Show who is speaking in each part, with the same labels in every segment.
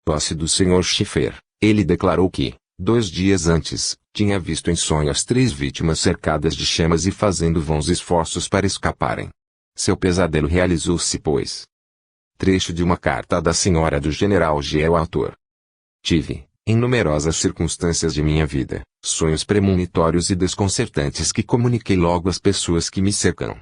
Speaker 1: Posse do Sr. Schiffer, ele declarou que, 2 dias antes, tinha visto em sonho as 3 vítimas cercadas de chamas e fazendo vãos esforços para escaparem. Seu pesadelo realizou-se, pois. Trecho de uma carta da senhora do General G. ao autor. Tive, em numerosas circunstâncias de minha vida, sonhos premonitórios e desconcertantes que comuniquei logo às pessoas que me cercam.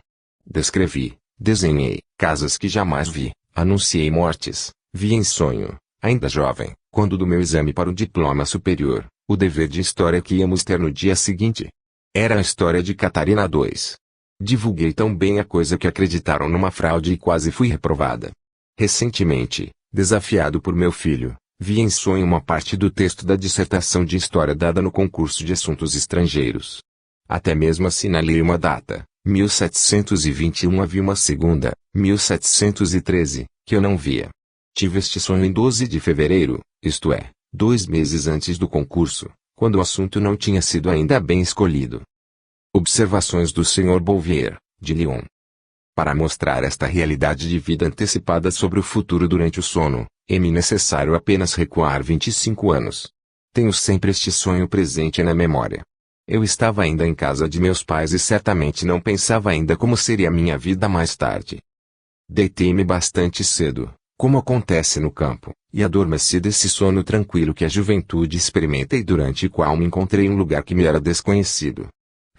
Speaker 1: Descrevi, desenhei, casas que jamais vi, anunciei mortes, vi em sonho, ainda jovem, quando do meu exame para o diploma superior, o dever de história que íamos ter no dia seguinte. Era a história de Catarina II. Divulguei tão bem a coisa que acreditaram numa fraude e quase fui reprovada. Recentemente, desafiado por meu filho, vi em sonho uma parte do texto da dissertação de história dada no concurso de assuntos estrangeiros. Até mesmo assinalei uma data, 1721, havia uma segunda, 1713, que eu não via. Tive este sonho em 12 de fevereiro, isto é, 2 meses antes do concurso, quando o assunto não tinha sido ainda bem escolhido. Observações do Sr. Bouvier, de Lyon. Para mostrar esta realidade de vida antecipada sobre o futuro durante o sono, é-me necessário apenas recuar 25 anos. Tenho sempre este sonho presente na memória. Eu estava ainda em casa de meus pais e certamente não pensava ainda como seria a minha vida mais tarde. Deitei-me bastante cedo, como acontece no campo, e adormeci desse sono tranquilo que a juventude experimenta e durante o qual me encontrei em um lugar que me era desconhecido.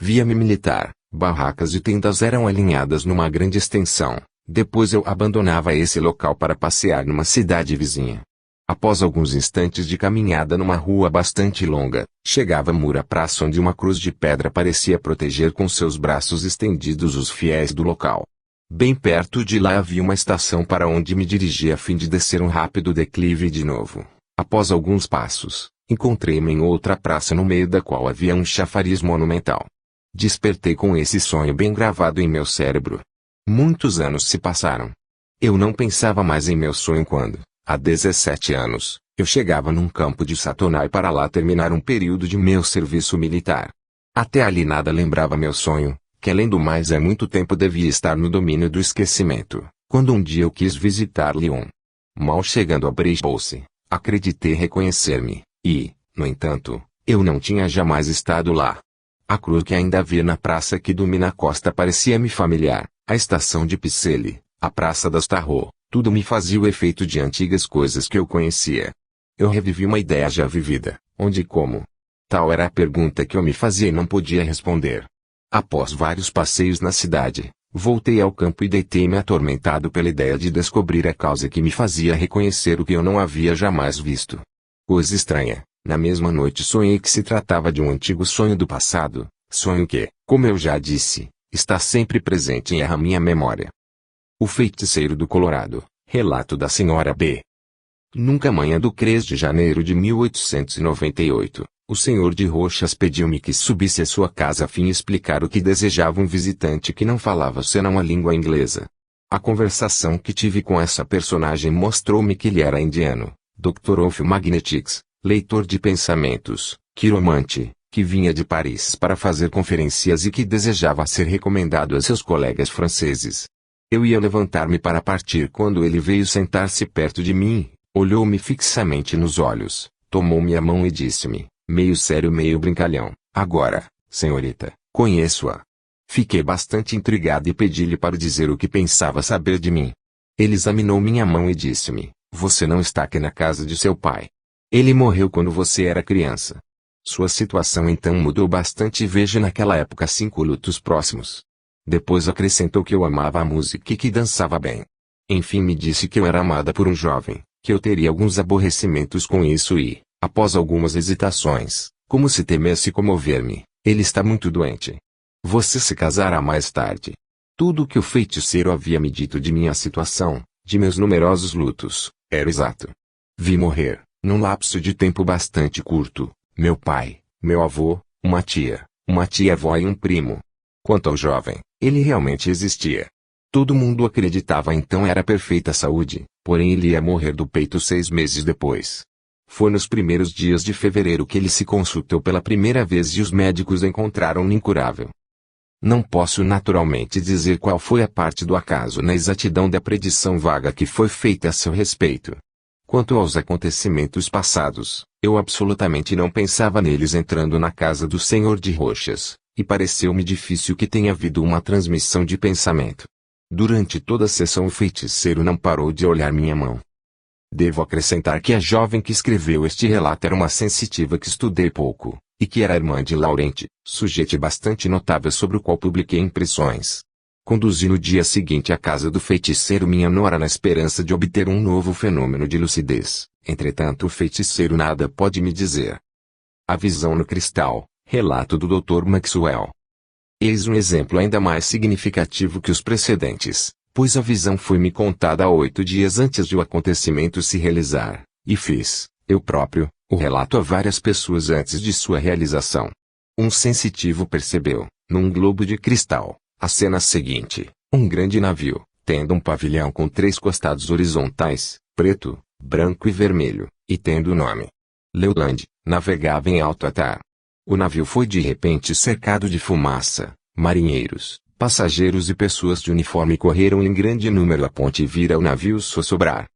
Speaker 1: Via-me militar, barracas e tendas eram alinhadas numa grande extensão, depois eu abandonava esse local para passear numa cidade vizinha. Após alguns instantes de caminhada numa rua bastante longa, chegava a mura praça onde uma cruz de pedra parecia proteger com seus braços estendidos os fiéis do local. Bem perto de lá havia uma estação para onde me dirigia a fim de descer um rápido declive de novo. Após alguns passos, encontrei-me em outra praça no meio da qual havia um chafariz monumental. Despertei com esse sonho bem gravado em meu cérebro. Muitos anos se passaram. Eu não pensava mais em meu sonho quando, há 17 anos, eu chegava num campo de Satonai para lá terminar um período de meu serviço militar. Até ali nada lembrava meu sonho, que além do mais há muito tempo devia estar no domínio do esquecimento, quando um dia eu quis visitar Lyon. Mal chegando a Brisbousse, acreditei reconhecer-me, e, no entanto, eu não tinha jamais estado lá. A cruz que ainda havia na praça que domina a costa parecia-me familiar, a estação de Picelli, a praça das Tarrot, tudo me fazia o efeito de antigas coisas que eu conhecia. Eu revivi uma ideia já vivida, onde e como. Tal era a pergunta que eu me fazia e não podia responder. Após vários passeios na cidade, voltei ao campo e deitei-me atormentado pela ideia de descobrir a causa que me fazia reconhecer o que eu não havia jamais visto. Coisa estranha. Na mesma noite sonhei que se tratava de um antigo sonho do passado, sonho que, como eu já disse, está sempre presente em minha memória. O Feiticeiro do Colorado, relato da Sra. B. Nunca manhã do 3 de janeiro de 1898, o senhor de Roxas pediu-me que subisse à sua casa a fim de explicar o que desejava um visitante que não falava senão a língua inglesa. A conversação que tive com essa personagem mostrou-me que ele era indiano, Dr. Wolf Magnetics, leitor de pensamentos, quiromante, que vinha de Paris para fazer conferências e que desejava ser recomendado a seus colegas franceses. Eu ia levantar-me para partir quando ele veio sentar-se perto de mim, olhou-me fixamente nos olhos, tomou-me a mão e disse-me, meio sério meio brincalhão, agora, senhorita, conheço-a. Fiquei bastante intrigado e pedi-lhe para dizer o que pensava saber de mim. Ele examinou minha mão e disse-me, você não está aqui na casa de seu pai. Ele morreu quando você era criança. Sua situação então mudou bastante e vejo naquela época 5 lutos próximos. Depois acrescentou que eu amava a música e que dançava bem. Enfim me disse que eu era amada por um jovem, que eu teria alguns aborrecimentos com isso e, após algumas hesitações, como se temesse comover-me, ele está muito doente. Você se casará mais tarde. Tudo o que o feiticeiro havia me dito de minha situação, de meus numerosos lutos, era exato. Vi morrer, num lapso de tempo bastante curto, meu pai, meu avô, uma tia-avó e um primo. Quanto ao jovem, ele realmente existia. Todo mundo acreditava então era perfeita saúde, porém ele ia morrer do peito 6 meses depois. Foi nos primeiros dias de fevereiro que ele se consultou pela primeira vez e os médicos encontraram-no incurável. Não posso naturalmente dizer qual foi a parte do acaso na exatidão da predição vaga que foi feita a seu respeito. Quanto aos acontecimentos passados, eu absolutamente não pensava neles entrando na casa do Senhor de Roxas, e pareceu-me difícil que tenha havido uma transmissão de pensamento. Durante toda a sessão o feiticeiro não parou de olhar minha mão. Devo acrescentar que a jovem que escreveu este relato era uma sensitiva que estudei pouco, e que era irmã de Laurente, sujeito bastante notável sobre o qual publiquei impressões. Conduzi no dia seguinte à casa do feiticeiro minha nora na esperança de obter um novo fenômeno de lucidez. Entretanto o feiticeiro nada pode me dizer. A visão no cristal, relato do Dr. Maxwell. Eis um exemplo ainda mais significativo que os precedentes, pois a visão foi-me contada 8 dias antes de o acontecimento se realizar, e fiz, eu próprio, o relato a várias pessoas antes de sua realização. Um sensitivo percebeu, num globo de cristal, a cena seguinte: um grande navio, tendo um pavilhão com 3 costados horizontais, preto, branco e vermelho, e tendo o nome Leuland, navegava em alto atar. O navio foi de repente cercado de fumaça, marinheiros, passageiros e pessoas de uniforme correram em grande número à ponte e viram o navio sossobrar.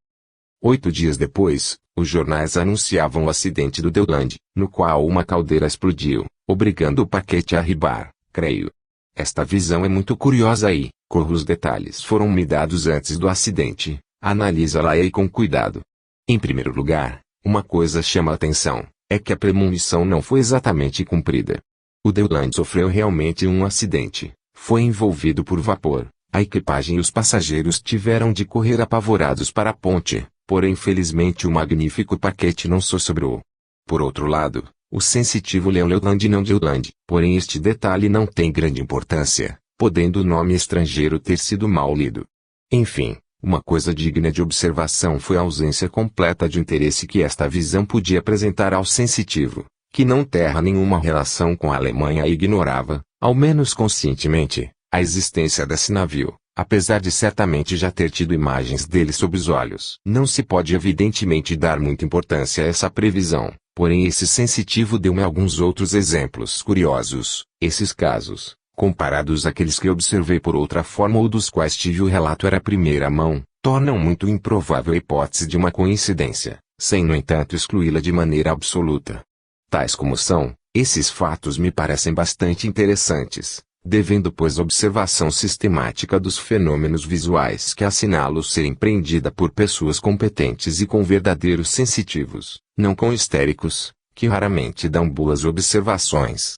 Speaker 1: 8 dias depois, os jornais anunciavam o acidente do Leuland, no qual uma caldeira explodiu, obrigando o paquete a arribar, creio. Esta visão é muito curiosa e, os detalhes foram me dados antes do acidente, analisa-la aí com cuidado. Em primeiro lugar, uma coisa chama a atenção, é que a premonição não foi exatamente cumprida. O Leuland sofreu realmente um acidente, foi envolvido por vapor, a equipagem e os passageiros tiveram de correr apavorados para a ponte, porém felizmente o magnífico paquete não sossobrou. Por outro lado, o sensitivo leu Leuland e não Leuland, porém este detalhe não tem grande importância, podendo o nome estrangeiro ter sido mal lido. Enfim, uma coisa digna de observação foi a ausência completa de interesse que esta visão podia apresentar ao sensitivo, que não terra nenhuma relação com a Alemanha e ignorava, ao menos conscientemente, a existência desse navio, apesar de certamente já ter tido imagens dele sob os olhos. Não se pode evidentemente dar muita importância a essa previsão. Porém esse sensitivo deu-me alguns outros exemplos curiosos. Esses casos, comparados àqueles que observei por outra forma ou dos quais tive o relato era primeira mão, tornam muito improvável a hipótese de uma coincidência, sem no entanto excluí-la de maneira absoluta. Tais como são, esses fatos me parecem bastante interessantes, devendo pois a observação sistemática dos fenômenos visuais que assinalo ser empreendida por pessoas competentes e com verdadeiros sensitivos, não com histéricos, que raramente dão boas observações.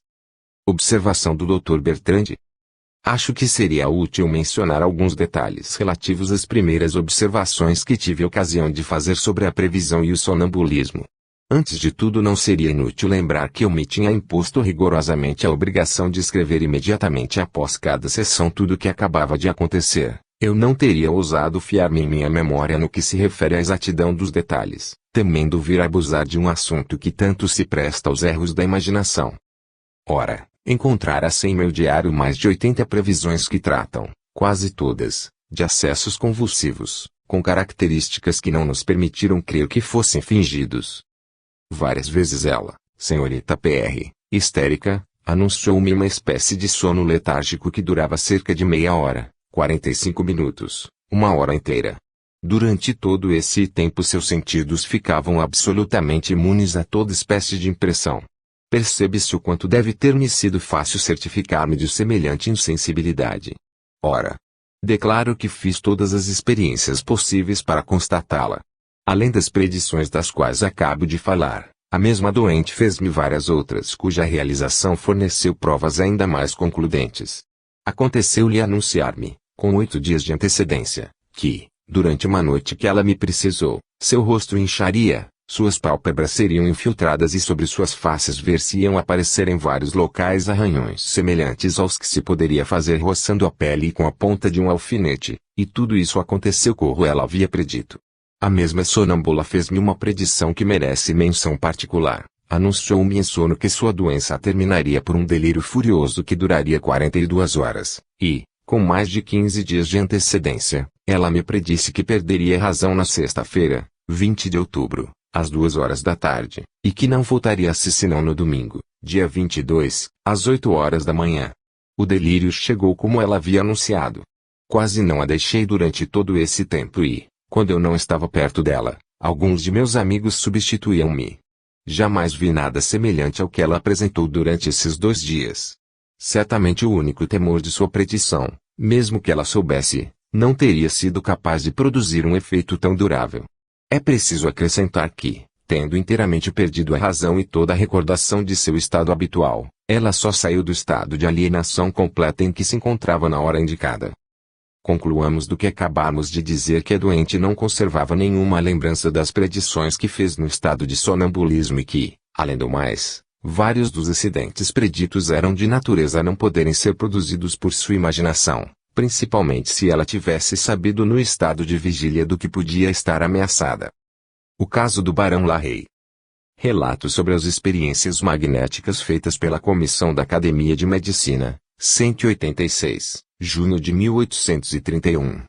Speaker 1: Observação do Dr. Bertrand. Acho que seria útil mencionar alguns detalhes relativos às primeiras observações que tive ocasião de fazer sobre a previsão e o sonambulismo. Antes de tudo não seria inútil lembrar que eu me tinha imposto rigorosamente a obrigação de escrever imediatamente após cada sessão tudo o que acabava de acontecer. Eu não teria ousado fiar-me em minha memória no que se refere à exatidão dos detalhes, temendo vir a abusar de um assunto que tanto se presta aos erros da imaginação. Ora, encontrara-se em meu diário mais de 80 previsões que tratam, quase todas, de acessos convulsivos, com características que não nos permitiram crer que fossem fingidos. Várias vezes ela, senhorita P.R., histérica, anunciou-me uma espécie de sono letárgico que durava cerca de meia hora, 45 minutos, 1 hora inteira. Durante todo esse tempo seus sentidos ficavam absolutamente imunes a toda espécie de impressão. Percebe-se o quanto deve ter-me sido fácil certificar-me de semelhante insensibilidade. Ora, declaro que fiz todas as experiências possíveis para constatá-la. Além das predições das quais acabo de falar, a mesma doente fez-me várias outras cuja realização forneceu provas ainda mais concludentes. Aconteceu-lhe anunciar-me, com 8 dias de antecedência, que, durante uma noite que ela me precisou, seu rosto incharia, suas pálpebras seriam infiltradas e sobre suas faces ver-se-iam aparecer em vários locais arranhões semelhantes aos que se poderia fazer roçando a pele com a ponta de um alfinete, e tudo isso aconteceu como ela havia predito. A mesma sonâmbula fez-me uma predição que merece menção particular. Anunciou-me em sono que sua doença terminaria por um delírio furioso que duraria 42 horas, e, com mais de 15 dias de antecedência, ela me predisse que perderia a razão na sexta-feira, 20 de outubro, às 2 horas da tarde, e que não voltaria-se senão no domingo, dia 22, às 8 horas da manhã. O delírio chegou como ela havia anunciado. Quase não a deixei durante todo esse tempo e, quando eu não estava perto dela, Alguns de meus amigos substituíam-me. Jamais vi nada semelhante ao que ela apresentou durante esses 2 dias. Certamente o único temor de sua predição, mesmo que ela soubesse, não teria sido capaz de produzir um efeito tão durável. É preciso acrescentar que, tendo inteiramente perdido a razão e toda a recordação de seu estado habitual, ela só saiu do estado de alienação completa em que se encontrava na hora indicada. Concluamos do que acabamos de dizer que a doente não conservava nenhuma lembrança das predições que fez no estado de sonambulismo e que, além do mais, vários dos acidentes preditos eram de natureza a não poderem ser produzidos por sua imaginação, principalmente se ela tivesse sabido no estado de vigília do que podia estar ameaçada. O caso do Barão Larrey. Relato sobre as experiências magnéticas feitas pela Comissão da Academia de Medicina, 186, junho de 1831.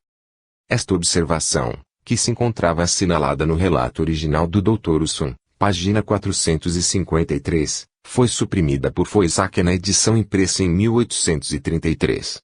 Speaker 1: Esta observação, que se encontrava assinalada no relato original do Dr. Usson, página 453, foi suprimida por Foisake na edição impressa em 1833.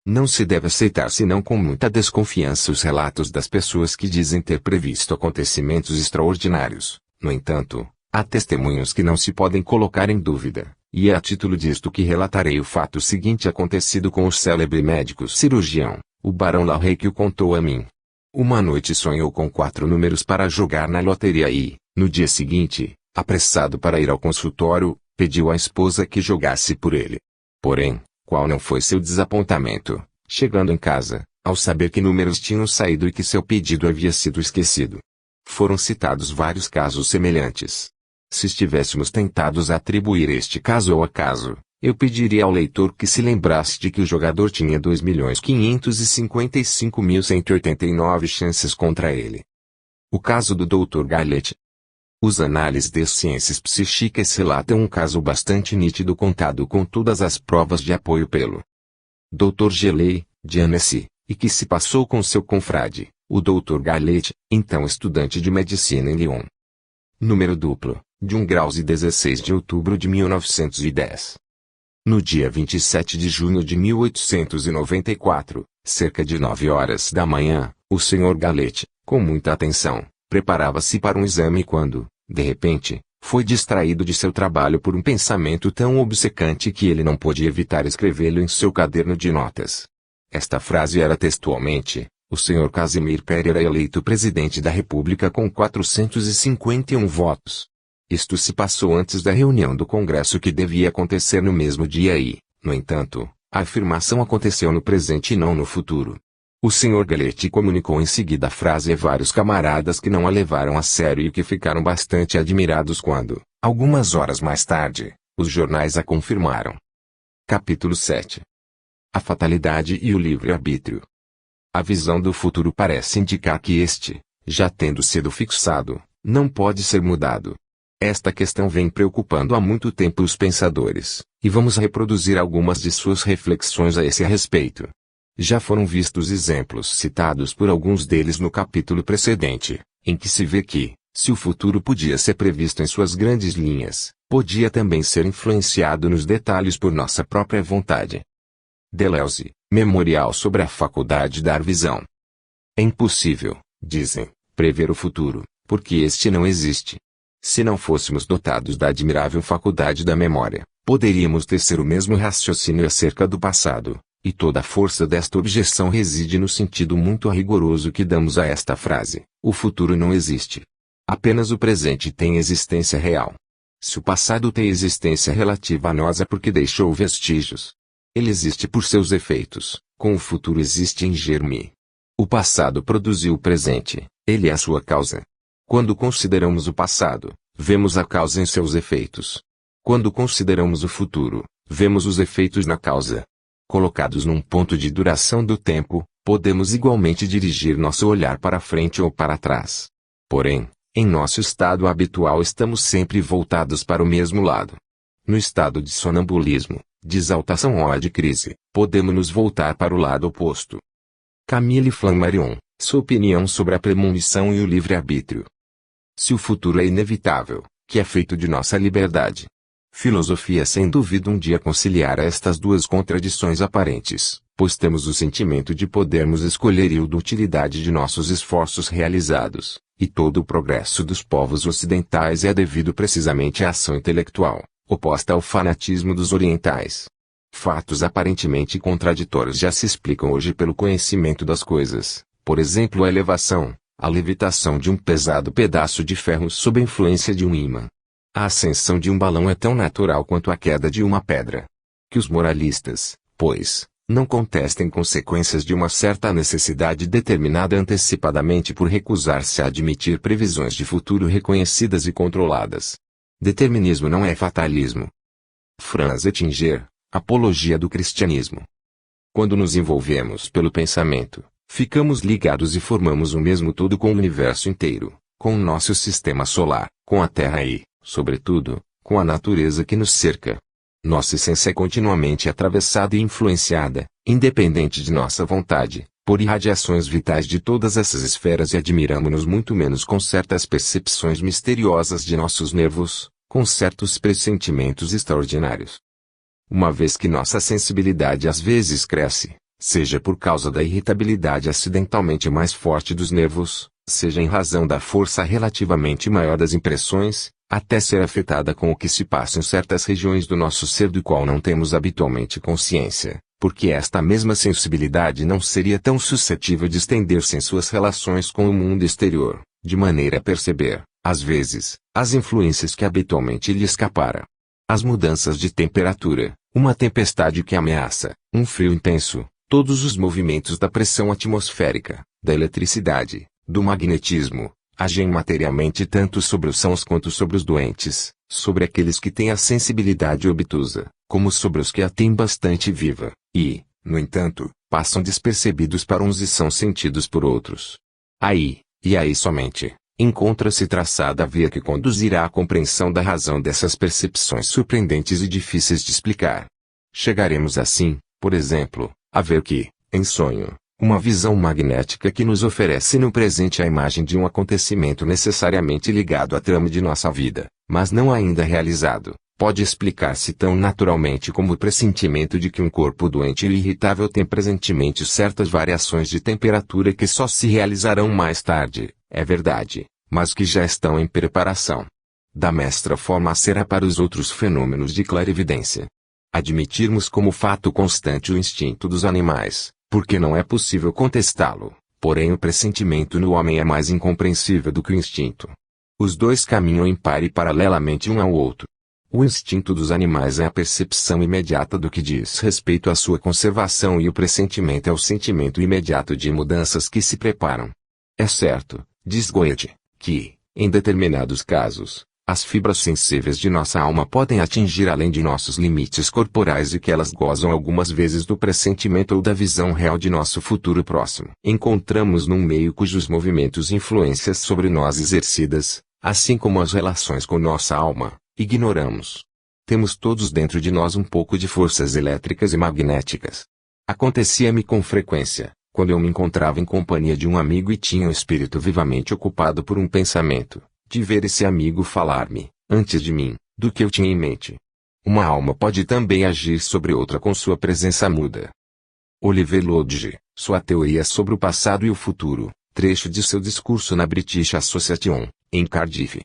Speaker 1: Não se deve aceitar senão com muita desconfiança os relatos das pessoas que dizem ter previsto acontecimentos extraordinários. No entanto, há testemunhos que não se podem colocar em dúvida, e é a título disto que relatarei o fato seguinte acontecido com o célebre médico cirurgião, o Barão Larrey, que o contou a mim. Uma noite sonhou com 4 números para jogar na loteria e, no dia seguinte, apressado para ir ao consultório, pediu à esposa que jogasse por ele. Porém, qual não foi seu desapontamento, chegando em casa, ao saber que números tinham saído e que seu pedido havia sido esquecido. Foram citados vários casos semelhantes. Se estivéssemos tentados a atribuir este caso ao acaso, eu pediria ao leitor que se lembrasse de que o jogador tinha 2.555.189 chances contra ele. O caso do Dr. Gallet. Os análises de ciências psíquicas relatam um caso bastante nítido contado com todas as provas de apoio pelo Dr. Geley, de Annecy, e que se passou com seu confrade, o Dr. Gallet, então estudante de medicina em Lyon. Número duplo, de 1 graus e 16 de outubro de 1910. No dia 27 de junho de 1894, cerca de 9 horas da manhã, o Sr. Gallet, com muita atenção, preparava-se para um exame quando, de repente, foi distraído de seu trabalho por um pensamento tão obcecante que ele não pôde evitar escrevê-lo em seu caderno de notas. Esta frase era textualmente: o Sr. Casimir Pereira é eleito presidente da República com 451 votos. Isto se passou antes da reunião do Congresso que devia acontecer no mesmo dia e, no entanto, a afirmação aconteceu no presente e não no futuro. O Sr. Gallet comunicou em seguida a frase a vários camaradas que não a levaram a sério e que ficaram bastante admirados quando, algumas horas mais tarde, os jornais a confirmaram. Capítulo 7. A fatalidade e o livre-arbítrio. A visão do futuro parece indicar que este, já tendo sido fixado, não pode ser mudado. Esta questão vem preocupando há muito tempo os pensadores, e vamos reproduzir algumas de suas reflexões a esse respeito. Já foram vistos exemplos citados por alguns deles no capítulo precedente, em que se vê que, se o futuro podia ser previsto em suas grandes linhas, podia também ser influenciado nos detalhes por nossa própria vontade. Deleuze, Memorial sobre a faculdade dar visão. É impossível, dizem, prever o futuro, porque este não existe. Se não fôssemos dotados da admirável faculdade da memória, poderíamos tecer o mesmo raciocínio acerca do passado. E toda a força desta objeção reside no sentido muito rigoroso que damos a esta frase: o futuro não existe. Apenas o presente tem existência real. Se o passado tem existência relativa a nós é porque deixou vestígios. Ele existe por seus efeitos, com o futuro existe em germe. O passado produziu o presente, ele é a sua causa. Quando consideramos o passado, vemos a causa em seus efeitos. Quando consideramos o futuro, vemos os efeitos na causa. Colocados num ponto de duração do tempo, podemos igualmente dirigir nosso olhar para frente ou para trás. Porém, em nosso estado habitual estamos sempre voltados para o mesmo lado. No estado de sonambulismo, de exaltação ou de crise, podemos nos voltar para o lado oposto. Camille Flammarion, sua opinião sobre a premonição e o livre-arbítrio. Se o futuro é inevitável, que é feito de nossa liberdade? Filosofia sem dúvida um dia conciliar estas duas contradições aparentes, pois temos o sentimento de podermos escolher e o da utilidade de nossos esforços realizados, e todo o progresso dos povos ocidentais é devido precisamente à ação intelectual, oposta ao fanatismo dos orientais. Fatos aparentemente contraditórios já se explicam hoje pelo conhecimento das coisas, por exemplo a elevação, a levitação de um pesado pedaço de ferro sob a influência de um ímã. A ascensão de um balão é tão natural quanto a queda de uma pedra. Que os moralistas, pois, não contestem consequências de uma certa necessidade determinada antecipadamente por recusar-se a admitir previsões de futuro reconhecidas e controladas. Determinismo não é fatalismo. Franz Ettinger, Apologia do Cristianismo. Quando nos envolvemos pelo pensamento, ficamos ligados e formamos o mesmo todo com o universo inteiro, com o nosso sistema solar, com a Terra e, sobretudo, com a natureza que nos cerca. Nossa essência é continuamente atravessada e influenciada, independente de nossa vontade, por irradiações vitais de todas essas esferas e admiramo-nos muito menos com certas percepções misteriosas de nossos nervos, com certos pressentimentos extraordinários. Uma vez que nossa sensibilidade às vezes cresce, seja por causa da irritabilidade acidentalmente mais forte dos nervos, seja em razão da força relativamente maior das impressões, até ser afetada com o que se passa em certas regiões do nosso ser do qual não temos habitualmente consciência, porque esta mesma sensibilidade não seria tão suscetível de estender-se em suas relações com o mundo exterior, de maneira a perceber, às vezes, as influências que habitualmente lhe escapara. As mudanças de temperatura, uma tempestade que ameaça, um frio intenso, todos os movimentos da pressão atmosférica, da eletricidade, do magnetismo, agem materialmente tanto sobre os sãos quanto sobre os doentes, sobre aqueles que têm a sensibilidade obtusa, como sobre os que a têm bastante viva, e, no entanto, passam despercebidos para uns e são sentidos por outros. Aí, e aí somente, encontra-se traçada a via que conduzirá à compreensão da razão dessas percepções surpreendentes e difíceis de explicar. Chegaremos assim, por exemplo, a ver que, em sonho, uma visão magnética que nos oferece no presente a imagem de um acontecimento necessariamente ligado à trama de nossa vida, mas não ainda realizado, pode explicar-se tão naturalmente como o pressentimento de que um corpo doente e irritável tem presentemente certas variações de temperatura que só se realizarão mais tarde, é verdade, mas que já estão em preparação. Da mestra forma será para os outros fenômenos de clarividência. Admitirmos como fato constante o instinto dos animais, porque não é possível contestá-lo, porém o pressentimento no homem é mais incompreensível do que o instinto. Os dois caminham em par e paralelamente um ao outro. O instinto dos animais é a percepção imediata do que diz respeito à sua conservação e o pressentimento é o sentimento imediato de mudanças que se preparam. É certo, diz Goethe, que, em determinados casos, as fibras sensíveis de nossa alma podem atingir além de nossos limites corporais e que elas gozam algumas vezes do pressentimento ou da visão real de nosso futuro próximo. Encontramos num meio cujos movimentos e influências sobre nós exercidas, assim como as relações com nossa alma, ignoramos. Temos todos dentro de nós um pouco de forças elétricas e magnéticas. Acontecia-me com frequência, quando eu me encontrava em companhia de um amigo e tinha o espírito vivamente ocupado por um pensamento, de ver esse amigo falar-me, antes de mim, do que eu tinha em mente. Uma alma pode também agir sobre outra com sua presença muda. Oliver Lodge, sua teoria sobre o passado e o futuro, trecho de seu discurso na British Association, em Cardiff.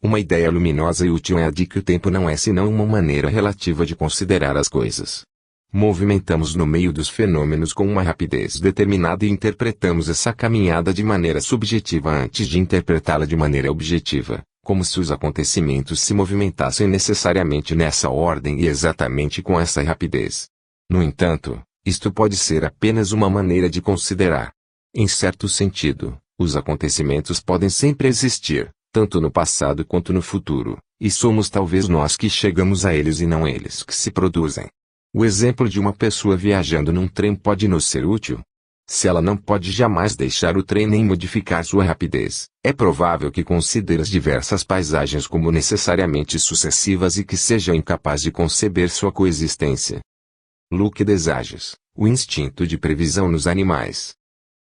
Speaker 1: Uma ideia luminosa e útil é a de que o tempo não é senão uma maneira relativa de considerar as coisas. Movimentamos no meio dos fenômenos com uma rapidez determinada e interpretamos essa caminhada de maneira subjetiva antes de interpretá-la de maneira objetiva, como se os acontecimentos se movimentassem necessariamente nessa ordem e exatamente com essa rapidez. No entanto, isto pode ser apenas uma maneira de considerar. Em certo sentido, os acontecimentos podem sempre existir, tanto no passado quanto no futuro, e somos talvez nós que chegamos a eles e não eles que se produzem. O exemplo de uma pessoa viajando num trem pode nos ser útil. Se ela não pode jamais deixar o trem nem modificar sua rapidez, é provável que considere as diversas paisagens como necessariamente sucessivas e que seja incapaz de conceber sua coexistência. Luc Desages, o instinto de previsão nos animais.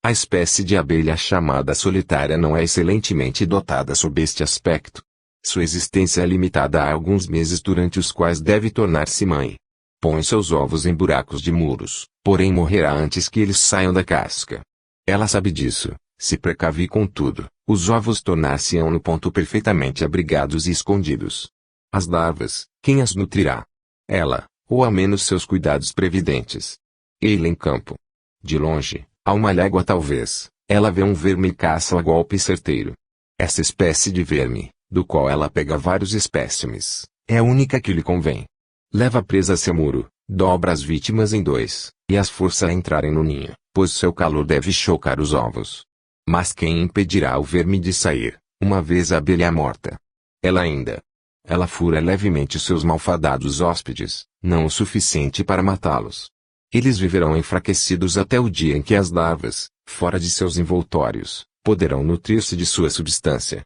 Speaker 1: A espécie de abelha chamada solitária não é excelentemente dotada sob este aspecto. Sua existência é limitada a alguns meses durante os quais deve tornar-se mãe. Põe seus ovos em buracos de muros, porém morrerá antes que eles saiam da casca. Ela sabe disso, se precave contudo, Os ovos tornar-se-ão no ponto perfeitamente abrigados e escondidos. As larvas, quem as nutrirá? Ela, ou a menos seus cuidados previdentes. Ele em campo. De longe, a uma légua talvez, ela vê um verme e caça a golpe certeiro. Essa espécie de verme, do qual ela pega vários espécimes, é a única que lhe convém. Leva presa a seu muro, dobra as vítimas em dois, e as força a entrarem no ninho, pois seu calor deve chocar os ovos. Mas quem impedirá o verme de sair, uma vez a abelha morta? Ela fura levemente seus malfadados hóspedes, não o suficiente para matá-los. Eles viverão enfraquecidos até o dia em que as larvas, fora de seus envoltórios, poderão nutrir-se de sua substância.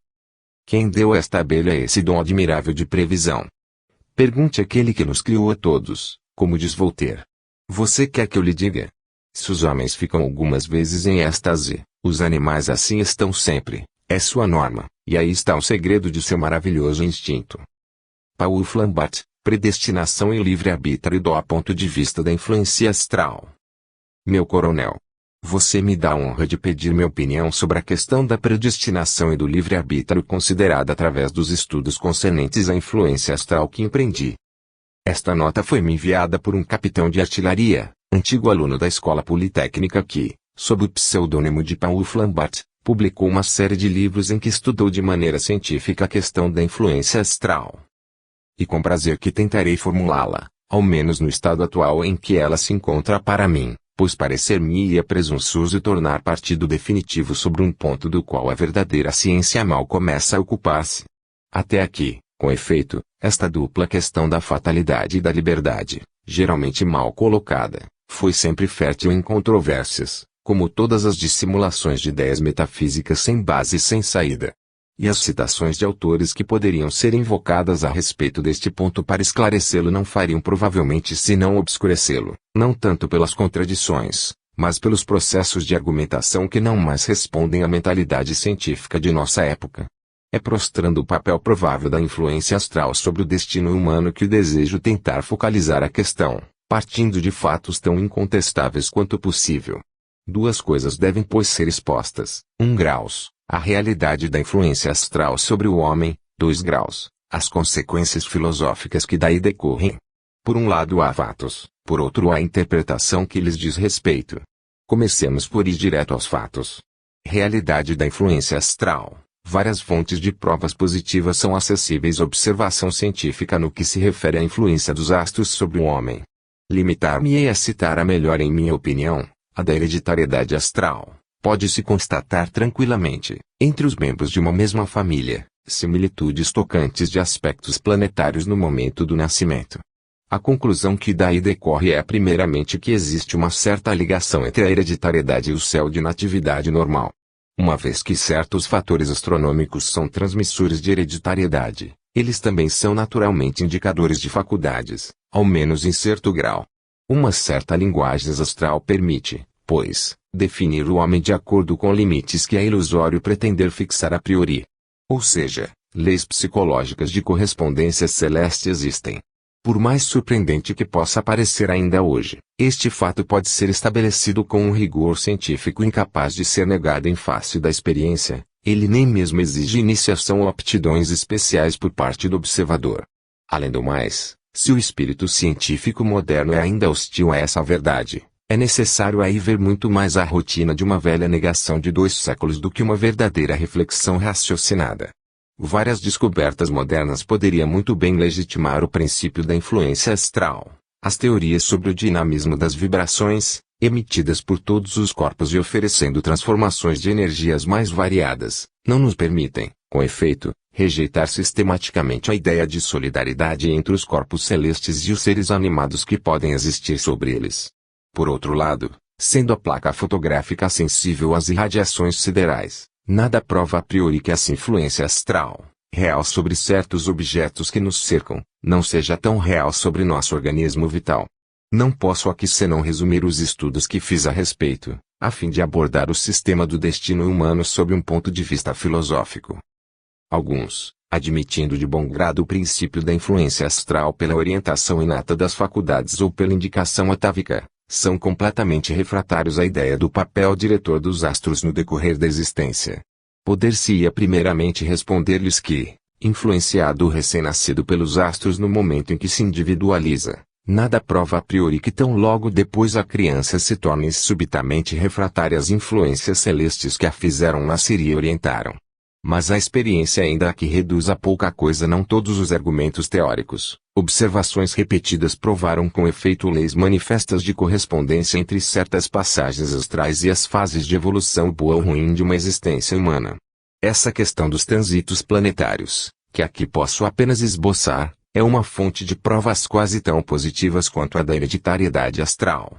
Speaker 1: Quem deu a esta abelha esse dom admirável de previsão? Pergunte àquele que nos criou a todos, como diz Voltaire. Você quer que eu lhe diga? Se os homens ficam algumas vezes em êxtase, os animais assim estão sempre, é sua norma, e aí está o segredo de seu maravilhoso instinto. Paul Flambat, Predestinação e Livre-Arbítrio do ponto de vista da influência astral. Meu coronel, você me dá a honra de pedir minha opinião sobre a questão da predestinação e do livre-arbítrio considerada através dos estudos concernentes à influência astral que empreendi. Esta nota foi-me enviada por um capitão de artilharia, antigo aluno da Escola Politécnica que, sob o pseudônimo de Paul Flambat, publicou uma série de livros em que estudou de maneira científica a questão da influência astral. E com prazer que tentarei formulá-la, ao menos no estado atual em que ela se encontra para mim, pois parecer-me-ia presunçoso tornar partido definitivo sobre um ponto do qual a verdadeira ciência mal começa a ocupar-se. Até aqui, com efeito, esta dupla questão da fatalidade e da liberdade, geralmente mal colocada, foi sempre fértil em controvérsias, como todas as dissimulações de ideias metafísicas sem base e sem saída. E as citações de autores que poderiam ser invocadas a respeito deste ponto para esclarecê-lo não fariam provavelmente senão obscurecê-lo, não tanto pelas contradições, mas pelos processos de argumentação que não mais respondem à mentalidade científica de nossa época. É prostrando o papel provável da influência astral sobre o destino humano que desejo tentar focalizar a questão, partindo de fatos tão incontestáveis quanto possível. Duas coisas devem pois ser expostas: 1 graus, a realidade da influência astral sobre o homem; 2 graus, as consequências filosóficas que daí decorrem. Por um lado há fatos, por outro a interpretação que lhes diz respeito. Comecemos por ir direto aos fatos. Realidade da influência astral. Várias fontes de provas positivas são acessíveis à observação científica no que se refere à influência dos astros sobre o homem. Limitar-me-ei a citar a melhor em minha opinião, a da hereditariedade astral. Pode-se constatar tranquilamente, entre os membros de uma mesma família, similitudes tocantes de aspectos planetários no momento do nascimento. A conclusão que daí decorre é primeiramente que existe uma certa ligação entre a hereditariedade e o céu de natividade normal. Uma vez que certos fatores astronômicos são transmissores de hereditariedade, eles também são naturalmente indicadores de faculdades, ao menos em certo grau. Uma certa linguagem astral permite, pois, definir o homem de acordo com limites que é ilusório pretender fixar a priori. Ou seja, leis psicológicas de correspondência celeste existem. Por mais surpreendente que possa parecer ainda hoje, este fato pode ser estabelecido com um rigor científico incapaz de ser negado em face da experiência. Ele nem mesmo exige iniciação ou aptidões especiais por parte do observador. Além do mais, se o espírito científico moderno é ainda hostil a essa verdade, é necessário aí ver muito mais a rotina de uma velha negação de 2 séculos do que uma verdadeira reflexão raciocinada. Várias descobertas modernas poderiam muito bem legitimar o princípio da influência astral. As teorias sobre o dinamismo das vibrações, emitidas por todos os corpos e oferecendo transformações de energias mais variadas, não nos permitem, com efeito, rejeitar sistematicamente a ideia de solidariedade entre os corpos celestes e os seres animados que podem existir sobre eles. Por outro lado, sendo a placa fotográfica sensível às irradiações siderais, nada prova a priori que essa influência astral, real sobre certos objetos que nos cercam, não seja tão real sobre nosso organismo vital. Não posso aqui senão resumir os estudos que fiz a respeito, a fim de abordar o sistema do destino humano sob um ponto de vista filosófico. Alguns, admitindo de bom grado o princípio da influência astral pela orientação inata das faculdades ou pela indicação atávica, são completamente refratários à ideia do papel diretor dos astros no decorrer da existência. Poder-se-ia primeiramente responder-lhes que, influenciado o recém-nascido pelos astros no momento em que se individualiza, nada prova a priori que tão logo depois a criança se torne subitamente refratária às influências celestes que a fizeram nascer e orientaram. Mas a experiência ainda aqui reduz a pouca coisa não todos os argumentos teóricos. Observações repetidas provaram com efeito leis manifestas de correspondência entre certas passagens astrais e as fases de evolução boa ou ruim de uma existência humana. Essa questão dos trânsitos planetários, que aqui posso apenas esboçar, é uma fonte de provas quase tão positivas quanto a da hereditariedade astral.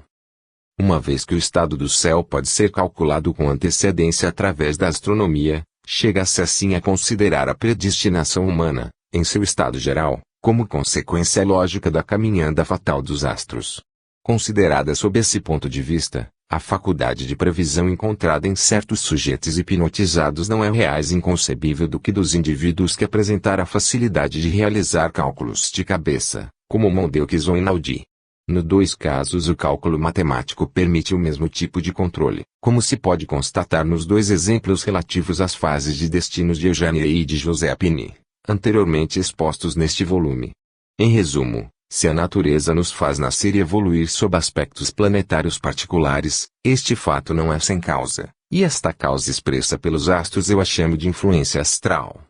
Speaker 1: Uma vez que o estado do céu pode ser calculado com antecedência através da astronomia, chega-se assim a considerar a predestinação humana, em seu estado geral, como consequência lógica da caminhada fatal dos astros. Considerada sob esse ponto de vista, a faculdade de previsão encontrada em certos sujeitos hipnotizados não é mais inconcebível do que dos indivíduos que apresentaram a facilidade de realizar cálculos de cabeça, como Mondeukis ou Einaudi. No dois casos o cálculo matemático permite o mesmo tipo de controle, como se pode constatar nos dois exemplos relativos às fases de destinos de Eugênia e de José Pini, anteriormente expostos neste volume. Em resumo, se a natureza nos faz nascer e evoluir sob aspectos planetários particulares, este fato não é sem causa, e esta causa expressa pelos astros eu a chamo de influência astral.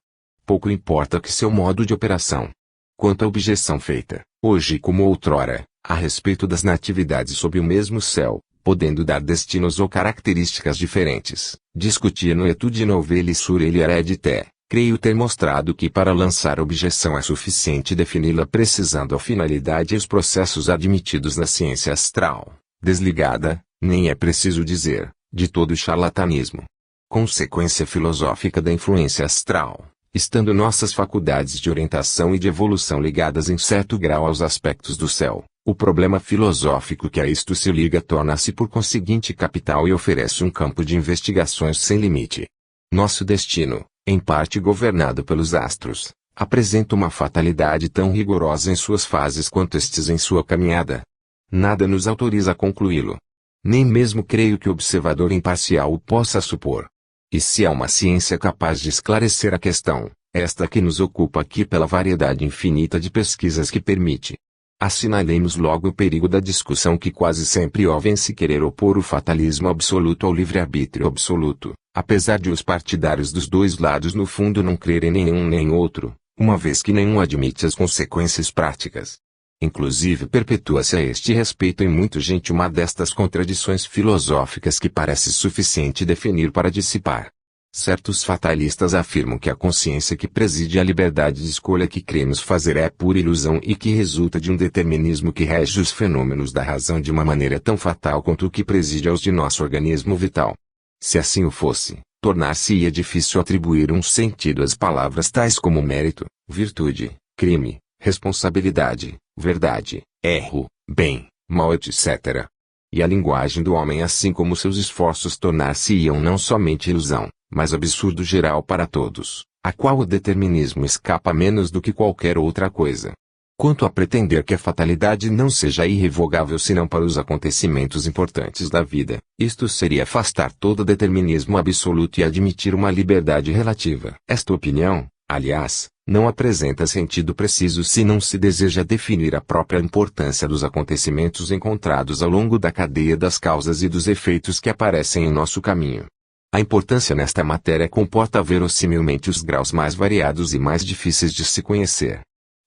Speaker 1: Pouco importa que seu modo de operação. Quanto à objeção feita, hoje como outrora, a respeito das natividades sob o mesmo céu, podendo dar destinos ou características diferentes, discutir no Etude Nouvelle sur l'Hérédité, creio ter mostrado que para lançar objeção é suficiente defini-la precisando a finalidade e os processos admitidos na ciência astral, desligada, nem é preciso dizer, de todo charlatanismo. Consequência filosófica da influência astral. Estando nossas faculdades de orientação e de evolução ligadas em certo grau aos aspectos do céu, o problema filosófico que a isto se liga torna-se por conseguinte capital e oferece um campo de investigações sem limite. Nosso destino, em parte governado pelos astros, apresenta uma fatalidade tão rigorosa em suas fases quanto estes em sua caminhada. Nada nos autoriza a concluí-lo. Nem mesmo creio que o observador imparcial o possa supor. E se há uma ciência capaz de esclarecer a questão, esta que nos ocupa aqui pela variedade infinita de pesquisas que permite. Assinalemos logo o perigo da discussão que quase sempre houve em se querer opor o fatalismo absoluto ao livre-arbítrio absoluto, apesar de os partidários dos dois lados no fundo não crerem nenhum nem outro, uma vez que nenhum admite as consequências práticas. Inclusive perpetua-se a este respeito em muito gente uma destas contradições filosóficas que parece suficiente definir para dissipar. Certos fatalistas afirmam que a consciência que preside a liberdade de escolha que cremos fazer é pura ilusão e que resulta de um determinismo que rege os fenômenos da razão de uma maneira tão fatal quanto o que preside aos de nosso organismo vital. Se assim o fosse, tornar-se-ia difícil atribuir um sentido às palavras tais como mérito, virtude, crime, responsabilidade, verdade, erro, bem, mal, etc. E a linguagem do homem assim como seus esforços tornar-se-iam não somente ilusão, mas absurdo geral para todos, a qual o determinismo escapa menos do que qualquer outra coisa. Quanto a pretender que a fatalidade não seja irrevogável senão para os acontecimentos importantes da vida, isto seria afastar todo determinismo absoluto e admitir uma liberdade relativa. Esta opinião, aliás, não apresenta sentido preciso se não se deseja definir a própria importância dos acontecimentos encontrados ao longo da cadeia das causas e dos efeitos que aparecem em nosso caminho. A importância nesta matéria comporta verossimilmente os graus mais variados e mais difíceis de se conhecer.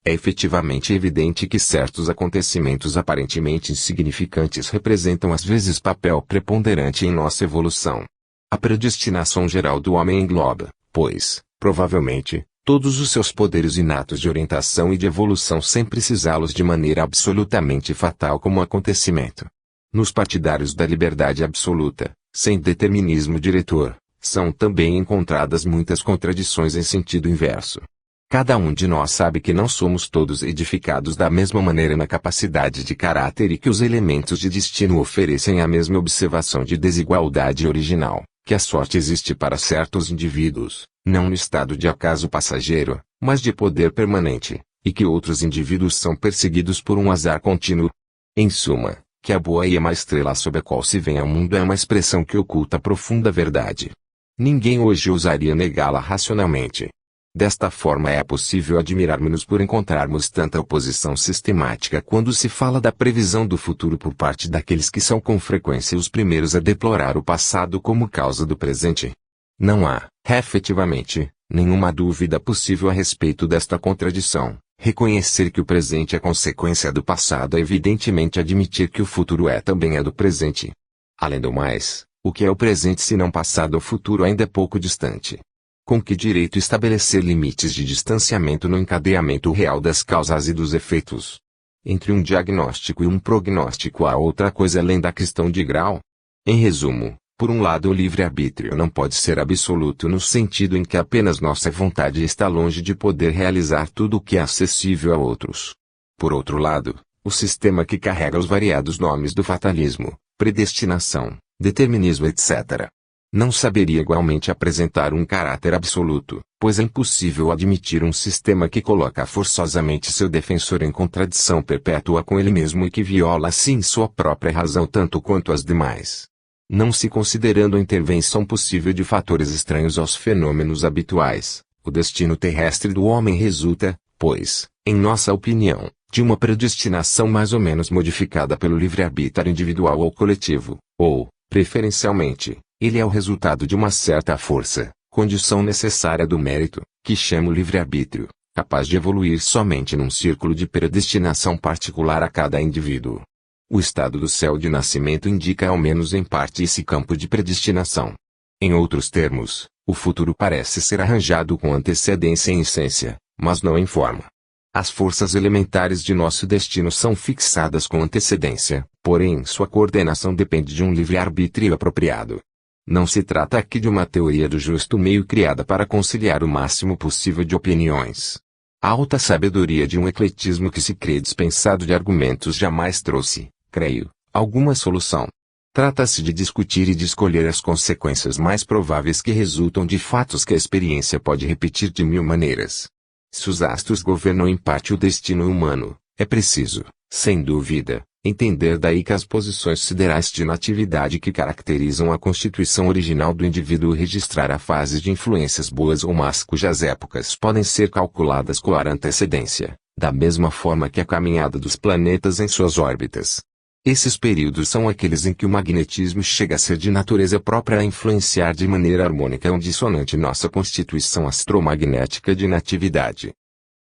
Speaker 1: É efetivamente evidente que certos acontecimentos aparentemente insignificantes representam às vezes papel preponderante em nossa evolução. A predestinação geral do homem engloba, pois, provavelmente, todos os seus poderes inatos de orientação e de evolução sem precisá-los de maneira absolutamente fatal como acontecimento. Nos partidários da liberdade absoluta, sem determinismo diretor, são também encontradas muitas contradições em sentido inverso. Cada um de nós sabe que não somos todos edificados da mesma maneira na capacidade de caráter e que os elementos de destino oferecem a mesma observação de desigualdade original, que a sorte existe para certos indivíduos, não no estado de acaso passageiro, mas de poder permanente, e que outros indivíduos são perseguidos por um azar contínuo. Em suma, que a boa e a má estrela sob a qual se vem ao mundo é uma expressão que oculta profunda verdade. Ninguém hoje ousaria negá-la racionalmente. Desta forma é possível admirarmos-nos por encontrarmos tanta oposição sistemática quando se fala da previsão do futuro por parte daqueles que são com frequência os primeiros a deplorar o passado como causa do presente. Não há, efetivamente, nenhuma dúvida possível a respeito desta contradição. Reconhecer que o presente é consequência do passado é evidentemente admitir que o futuro também é do presente. Além do mais, o que é o presente se não passado ou futuro ainda é pouco distante. Com que direito estabelecer limites de distanciamento no encadeamento real das causas e dos efeitos? Entre um diagnóstico e um prognóstico há outra coisa além da questão de grau? Em resumo, por um lado o livre-arbítrio não pode ser absoluto no sentido em que apenas nossa vontade está longe de poder realizar tudo o que é acessível a outros. Por outro lado, o sistema que carrega os variados nomes do fatalismo, predestinação, determinismo etc., não saberia igualmente apresentar um caráter absoluto, pois é impossível admitir um sistema que coloca forçosamente seu defensor em contradição perpétua com ele mesmo e que viola assim sua própria razão tanto quanto as demais. Não se considerando a intervenção possível de fatores estranhos aos fenômenos habituais, o destino terrestre do homem resulta, pois, em nossa opinião, de uma predestinação mais ou menos modificada pelo livre-arbítrio individual ou coletivo, ou, preferencialmente, ele é o resultado de uma certa força, condição necessária do mérito, que chama o livre-arbítrio, capaz de evoluir somente num círculo de predestinação particular a cada indivíduo. O estado do céu de nascimento indica ao menos em parte esse campo de predestinação. Em outros termos, o futuro parece ser arranjado com antecedência em essência, mas não em forma. As forças elementares de nosso destino são fixadas com antecedência, porém sua coordenação depende de um livre-arbítrio apropriado. Não se trata aqui de uma teoria do justo meio criada para conciliar o máximo possível de opiniões. A alta sabedoria de um ecletismo que se crê dispensado de argumentos jamais trouxe, creio, alguma solução. Trata-se de discutir e de escolher as consequências mais prováveis que resultam de fatos que a experiência pode repetir de mil maneiras. Se os astros governam em parte o destino humano, é preciso, sem dúvida, entender daí que as posições siderais de natividade que caracterizam a constituição original do indivíduo registrar a fase de influências boas ou más cujas épocas podem ser calculadas com antecedência, da mesma forma que a caminhada dos planetas em suas órbitas. Esses períodos são aqueles em que o magnetismo chega a ser de natureza própria a influenciar de maneira harmônica ou dissonante nossa constituição astromagnética de natividade.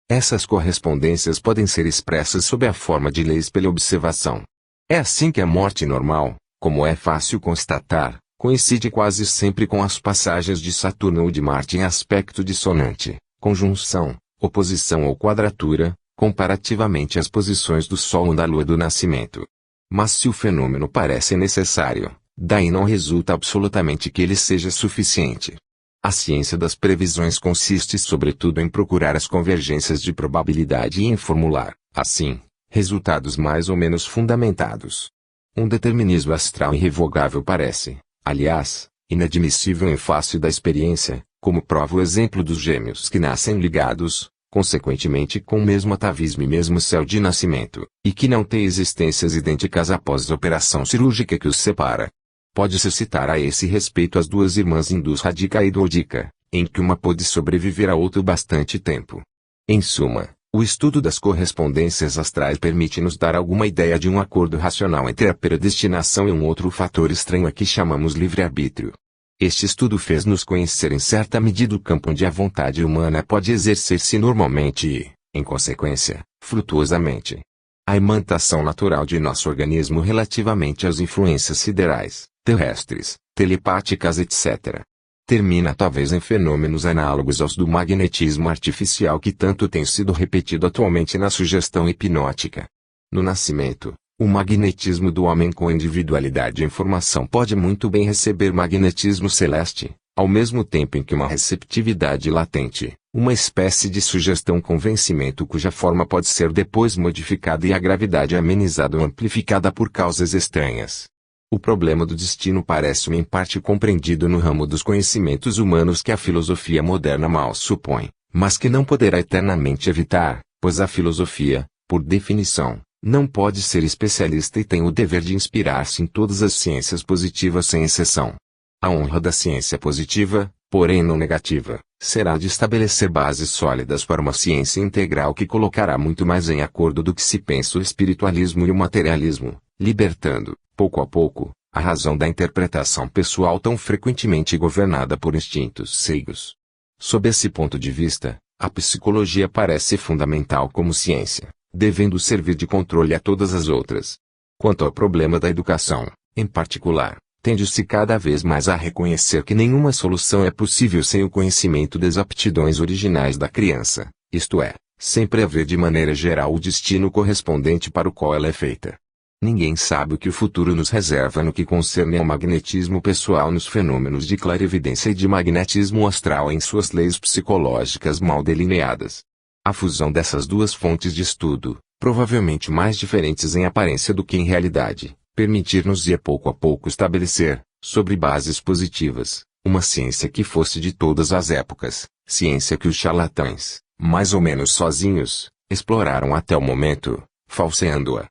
Speaker 1: Essas correspondências podem ser expressas sob a forma de leis pela observação. É assim que a morte normal, como é fácil constatar, coincide quase sempre com as passagens de Saturno ou de Marte em aspecto dissonante, conjunção, oposição ou quadratura, comparativamente às posições do Sol ou da Lua do nascimento. Mas se o fenômeno parece necessário, daí não resulta absolutamente que ele seja suficiente. A ciência das previsões consiste sobretudo em procurar as convergências de probabilidade e em formular, assim, resultados mais ou menos fundamentados. Um determinismo astral irrevogável parece, aliás, inadmissível em face da experiência, como prova o exemplo dos gêmeos que nascem ligados, consequentemente com o mesmo atavismo e mesmo céu de nascimento, e que não têm existências idênticas após a operação cirúrgica que os separa. Pode-se citar a esse respeito as duas irmãs hindus Radhika e Dodika, em que uma pôde sobreviver a outra bastante tempo. Em suma, o estudo das correspondências astrais permite-nos dar alguma ideia de um acordo racional entre a predestinação e um outro fator estranho a que chamamos livre-arbítrio. Este estudo fez-nos conhecer em certa medida o campo onde a vontade humana pode exercer-se normalmente e, em consequência, frutuosamente. A imantação natural de nosso organismo relativamente às influências siderais, terrestres, telepáticas etc. termina talvez em fenômenos análogos aos do magnetismo artificial que tanto tem sido repetido atualmente na sugestão hipnótica. No nascimento, o magnetismo do homem com individualidade em formação pode muito bem receber magnetismo celeste, ao mesmo tempo em que uma receptividade latente, uma espécie de sugestão-convencimento cuja forma pode ser depois modificada e a gravidade amenizada ou amplificada por causas estranhas. O problema do destino parece-me em parte compreendido no ramo dos conhecimentos humanos que a filosofia moderna mal supõe, mas que não poderá eternamente evitar, pois a filosofia, por definição, não pode ser especialista e tem o dever de inspirar-se em todas as ciências positivas sem exceção. A honra da ciência positiva, porém não negativa, será de estabelecer bases sólidas para uma ciência integral que colocará muito mais em acordo do que se pensa o espiritualismo e o materialismo, libertando, pouco a pouco, a razão da interpretação pessoal tão frequentemente governada por instintos ceigos. Sob esse ponto de vista, a psicologia parece fundamental como ciência, devendo servir de controle a todas as outras. Quanto ao problema da educação, em particular, tende-se cada vez mais a reconhecer que nenhuma solução é possível sem o conhecimento das aptidões originais da criança, isto é, sem prever de maneira geral o destino correspondente para o qual ela é feita. Ninguém sabe o que o futuro nos reserva no que concerne ao magnetismo pessoal nos fenômenos de clarividência e de magnetismo astral em suas leis psicológicas mal delineadas. A fusão dessas duas fontes de estudo, provavelmente mais diferentes em aparência do que em realidade, permitir-nos ir pouco a pouco estabelecer, sobre bases positivas, uma ciência que fosse de todas as épocas, ciência que os charlatães, mais ou menos sozinhos, exploraram até o momento, falseando-a.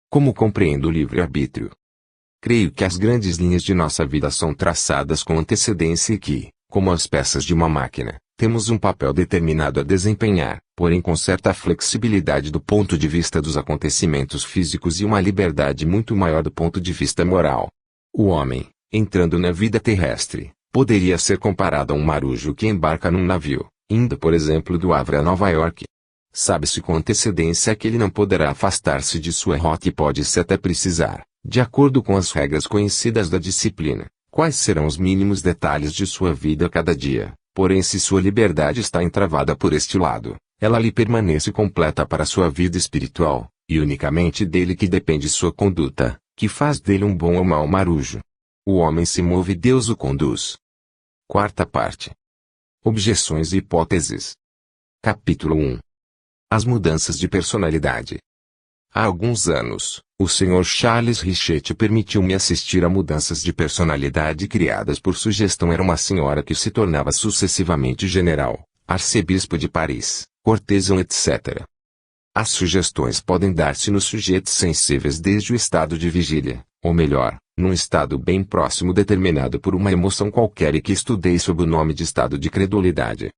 Speaker 1: Como compreendo o livre-arbítrio? Creio que as grandes linhas de nossa vida são traçadas com antecedência e que, como as peças de uma máquina, temos um papel determinado a desempenhar, porém com certa flexibilidade do ponto de vista dos acontecimentos físicos e uma liberdade muito maior do ponto de vista moral. O homem, entrando na vida terrestre, poderia ser comparado a um marujo que embarca num navio, indo por exemplo do Havre a Nova York. Sabe-se com antecedência que ele não poderá afastar-se de sua rota e pode-se até precisar, de acordo com as regras conhecidas da disciplina, quais serão os mínimos detalhes de sua vida cada dia, porém se sua liberdade está entravada por este lado, ela lhe permanece completa para sua vida espiritual, e unicamente dele que depende sua conduta, que faz dele um bom ou mau marujo. O homem se move e Deus o conduz. Quarta parte. Objeções e hipóteses. Capítulo 1. As mudanças de personalidade. Há alguns anos, o Sr. Charles Richet permitiu-me assistir a mudanças de personalidade criadas por sugestão. Era uma senhora que se tornava sucessivamente general, arcebispo de Paris, cortesão etc. As sugestões podem dar-se nos sujeitos sensíveis desde o estado de vigília, ou melhor, num estado bem próximo determinado por uma emoção qualquer e que estudei sob o nome de estado de credulidade.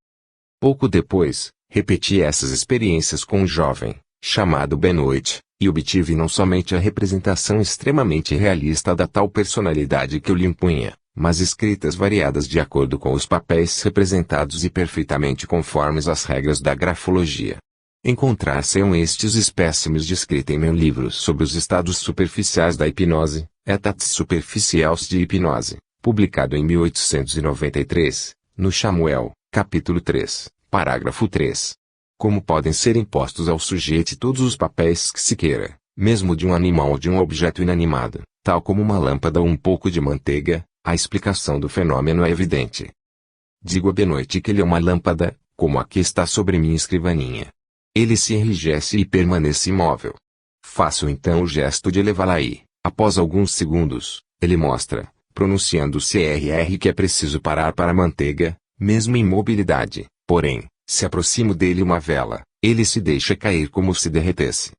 Speaker 1: Pouco depois, repeti essas experiências com um jovem, chamado Benoit, e obtive não somente a representação extremamente realista da tal personalidade que eu lhe impunha, mas escritas variadas de acordo com os papéis representados e perfeitamente conformes às regras da grafologia. Encontrar-se-ão estes espécimes descritos em meu livro sobre os estados superficiais da hipnose, États superficials de hipnose, publicado em 1893, no Samuel, capítulo 3. Parágrafo 3. Como podem ser impostos ao sujeito todos os papéis que se queira, mesmo de um animal ou de um objeto inanimado, tal como uma lâmpada ou um pouco de manteiga, a explicação do fenômeno é evidente. Digo a Benoit que ele é uma lâmpada, como a que está sobre minha escrivaninha. Ele se enrijece e permanece imóvel. Faço então o gesto de elevá-la e, após alguns segundos, ele mostra, pronunciando o CRR que é preciso parar para a manteiga, mesmo em mobilidade. Porém, se aproximo dele uma vela, ele se deixa cair como se derretesse.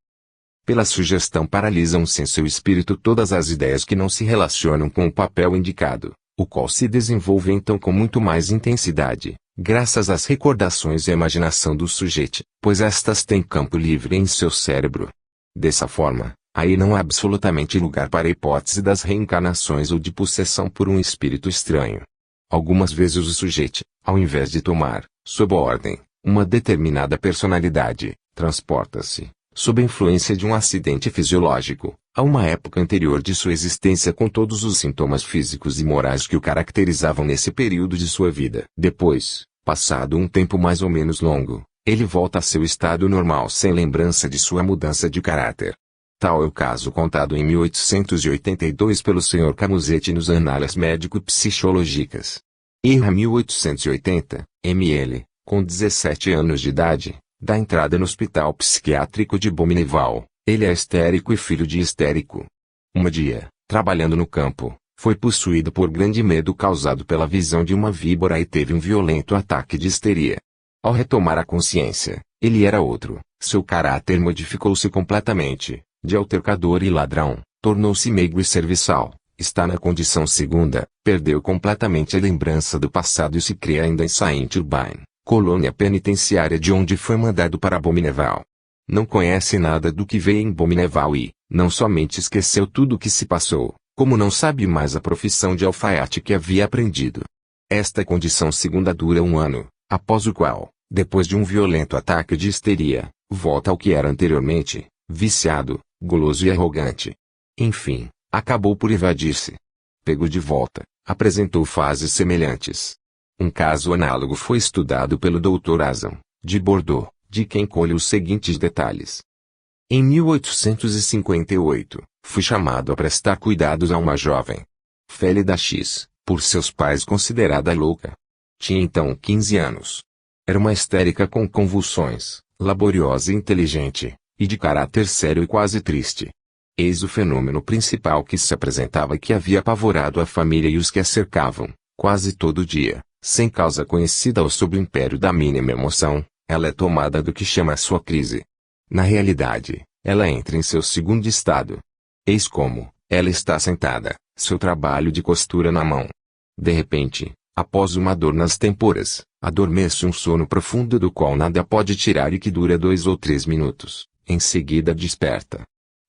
Speaker 1: Pela sugestão paralisam-se em seu espírito todas as ideias que não se relacionam com o papel indicado, o qual se desenvolve então com muito mais intensidade, graças às recordações e à imaginação do sujeito, pois estas têm campo livre em seu cérebro. Dessa forma, aí não há absolutamente lugar para a hipótese das reencarnações ou de possessão por um espírito estranho. Algumas vezes o sujeito, ao invés de tomar, sob ordem, uma determinada personalidade, transporta-se, sob a influência de um acidente fisiológico, a uma época anterior de sua existência com todos os sintomas físicos e morais que o caracterizavam nesse período de sua vida. Depois, passado um tempo mais ou menos longo, ele volta a seu estado normal sem lembrança de sua mudança de caráter. Tal é o caso contado em 1882 pelo Sr. Camusetti nos Análises Médico-Psichológicas. Erra 1880, ml, com 17 anos de idade, dá entrada no Hospital Psiquiátrico de Bominival. Ele é histérico e filho de histérico. Um dia, trabalhando no campo, foi possuído por grande medo causado pela visão de uma víbora e teve um violento ataque de histeria. Ao retomar a consciência, ele era outro, seu caráter modificou-se completamente. De altercador e ladrão, tornou-se meigo e serviçal, Está na condição segunda, perdeu completamente a lembrança do passado e se crê ainda em Saint-Urbain, colônia penitenciária de onde foi mandado para Bomineval. Não conhece nada do que veio em Bomineval e, não somente esqueceu tudo o que se passou, como não sabe mais a profissão de alfaiate que havia aprendido. Esta condição segunda dura 1 ano, após o qual, depois de um violento ataque de histeria, volta ao que era anteriormente, viciado, guloso e arrogante. Enfim, acabou por evadir-se. Pego de volta, apresentou fases semelhantes. Um caso análogo foi estudado pelo Dr. Azan, de Bordeaux, de quem colhe os seguintes detalhes. Em 1858, fui chamado a prestar cuidados a uma jovem. Félida X, por seus pais considerada louca. Tinha então 15 anos. Era uma histérica com convulsões, laboriosa e inteligente, e de caráter sério e quase triste. Eis o fenômeno principal que se apresentava e que havia apavorado a família e os que a cercavam, quase todo dia, sem causa conhecida ou sob o império da mínima emoção, ela é tomada do que chama sua crise. Na realidade, ela entra em seu segundo estado. Eis como, ela está sentada, seu trabalho de costura na mão. De repente, após uma dor nas têmporas, adormece um sono profundo do qual nada pode tirar e que dura 2 ou 3 minutos, em seguida desperta.